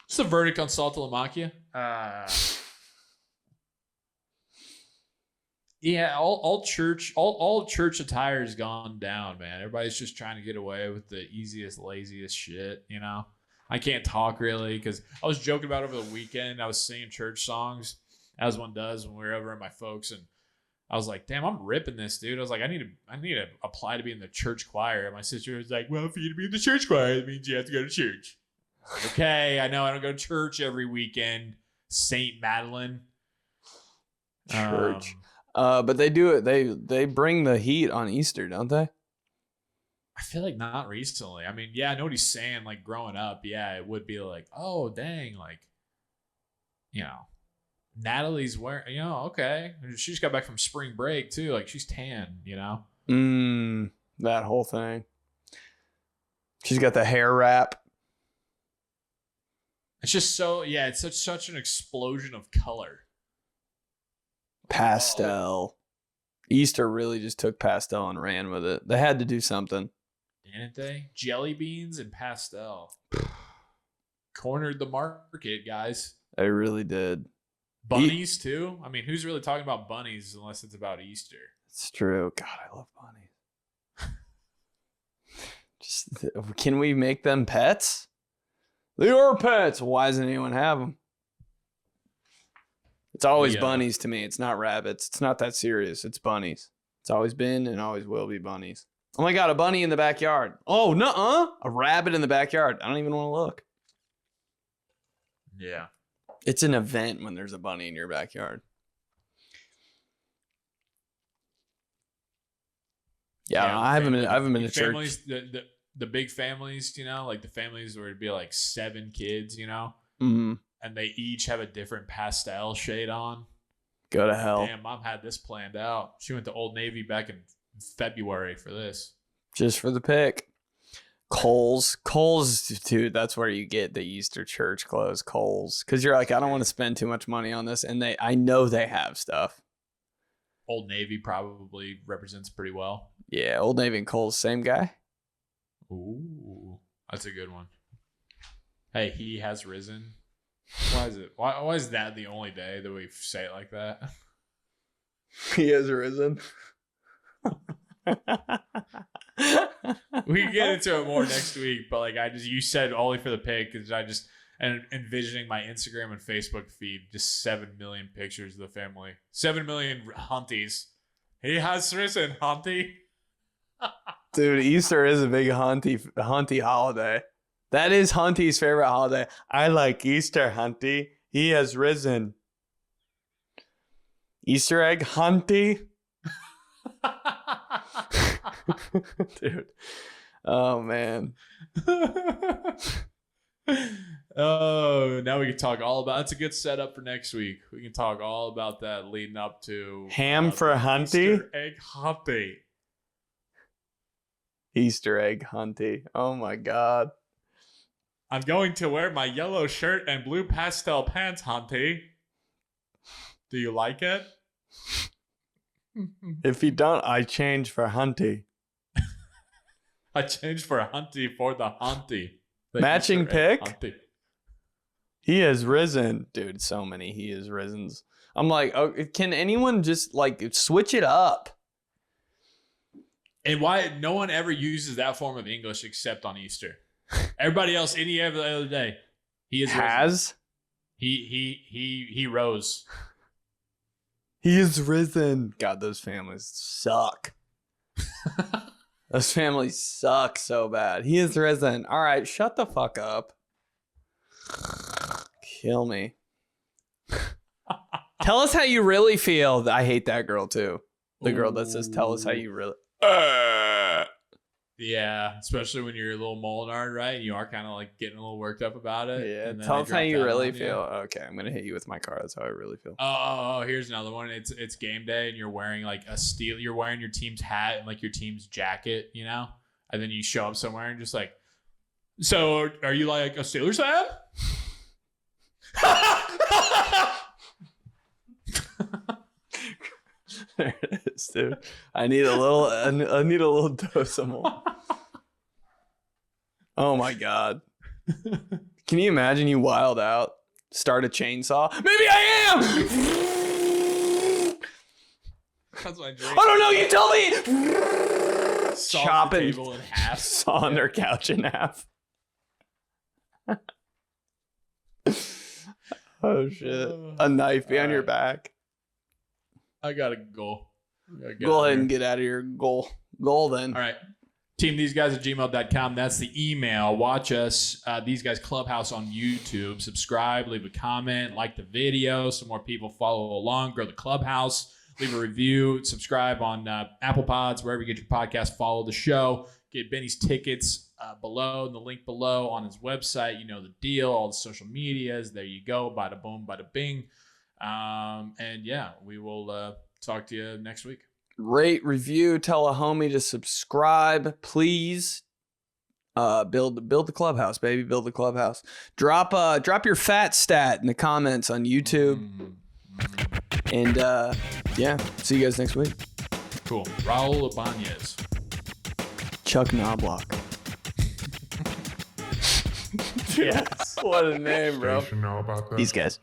What's the verdict on 𝗕𝗘𝗡𝗡𝗬𝗧? Yeah, all church attire has gone down, man. Everybody's just trying to get away with the easiest, laziest shit, you know? I can't talk really because I was joking about over the weekend. I was singing church songs, as one does when we were over at my folks, and I was like, damn, I'm ripping this, dude. I was like, I need to apply to be in the church choir. And my sister was like, well, for you to be in the church choir, it means you have to go to church. Okay, I know I don't go to church every weekend. St. Madeline. Church. But they do it. They bring the heat on Easter, don't they? I feel like not recently. I mean, yeah, I know what he's saying. Like growing up, yeah, it would be like, oh, dang, like, you know, Natalie's wearing, you know, okay. She just got back from spring break too. Like she's tan, you know. That whole thing. She's got the hair wrap. It's just so, yeah, it's such an explosion of color. Pastel. Easter really just took pastel and ran with it. They had to do something. Didn't they? Jelly beans and pastel. Cornered the market, guys. They really did. Bunnies, too? I mean, who's really talking about bunnies unless it's about Easter? It's true. God, I love bunnies. Just, can we make them pets? They are pets. Why doesn't anyone have them? It's always bunnies to me. It's not rabbits. It's not that serious. It's bunnies. It's always been and always will be bunnies. Oh my God, a bunny in the backyard. Oh, nuh-uh. A rabbit in the backyard. I don't even want to look. Yeah. It's an event when there's a bunny in your backyard. Yeah, I haven't been to church. Families, the big families, you know, like the families where it'd be like 7 kids, you know, and they each have a different pastel shade on. Go to hell. Damn, mom had this planned out. She went to Old Navy back in February for this. Just for the pick. Kohl's, dude, that's where you get the Easter church clothes, Kohl's. Because you're like, I don't want to spend too much money on this. And I know they have stuff. Old Navy probably represents pretty well. Yeah, Old Navy and Kohl's, same guy. Ooh, that's a good one. Hey, he has risen. Why is that the only day that we say it like that? He has risen. We can get into it more next week, but like you said only for the pig because I just envisioning my Instagram and Facebook feed just 7 million pictures of the family, 7 million Huntys. He has risen, Hunty. Dude, Easter is a big Hunty holiday. That is Hunty's favorite holiday. I like Easter, Hunty. He has risen. Easter egg, Hunty. Dude. Oh, man. Oh, now we can talk all about. That's a good setup for next week. We can talk all about that leading up to Ham for Hunty. Easter egg Hunty. Easter egg Hunty. Oh my God. I'm going to wear my yellow shirt and blue pastel pants, Hunty. Do you like it? If you don't, I change for Hunty. I changed for a Hunty for the Hunty. The Matching Easter egg pick? Hunty. He has risen. Dude, so many he has risens. I'm like, oh, can anyone just like switch it up? And why no one ever uses that form of English except on Easter? Everybody else, any other day, he is has. Risen. He rose. He is risen. God, those families suck. Those families suck so bad. He is risen. All right, shut the fuck up. Kill me. Tell us how you really feel. I hate that girl too. The girl that says, "Tell us how you really." Yeah, especially when you're a little Mulinaro, right? You are kind of like getting a little worked up about it. Yeah, and then tell they us how drop you that really on you. feel. Okay, I'm gonna hit you with my car. That's how I really feel. Oh, here's another one. It's game day, and you're wearing like you're wearing your team's hat and like your team's jacket, you know. And then you show up somewhere and just like, so are you like a Steelers fan? There it is, dude. I need a little dose of more. Oh my God. Can you imagine you wild out, start a chainsaw? Maybe I am. That's my dream. I don't know. You told me. Saw Chopping the table in half. Sawing their couch in half. Oh shit! A knife behind your back. I gotta go. Go ahead and get out of your goal then. All right. teamtheseguys@gmail.com. That's the email. Watch us, These Guys Clubhouse on YouTube. Subscribe, leave a comment, like the video so more people follow along, grow the clubhouse. Leave a review, subscribe on Apple Pods, wherever you get your podcast. Follow the show. Get Benny's tickets below, in the link below on his website. You know the deal, all the social medias. There you go. Bada boom, bada bing. And yeah, we will talk to you next week. Rate, review, tell a homie to subscribe, please. Build the clubhouse, baby. Build the clubhouse. Drop your fat stat in the comments on YouTube. And yeah, see you guys next week. Cool. 𝗕𝗚𝗢𝗠𝗬𝗦. Chuck Knobloch. Yes. What a name, bro. You should know about that. These guys.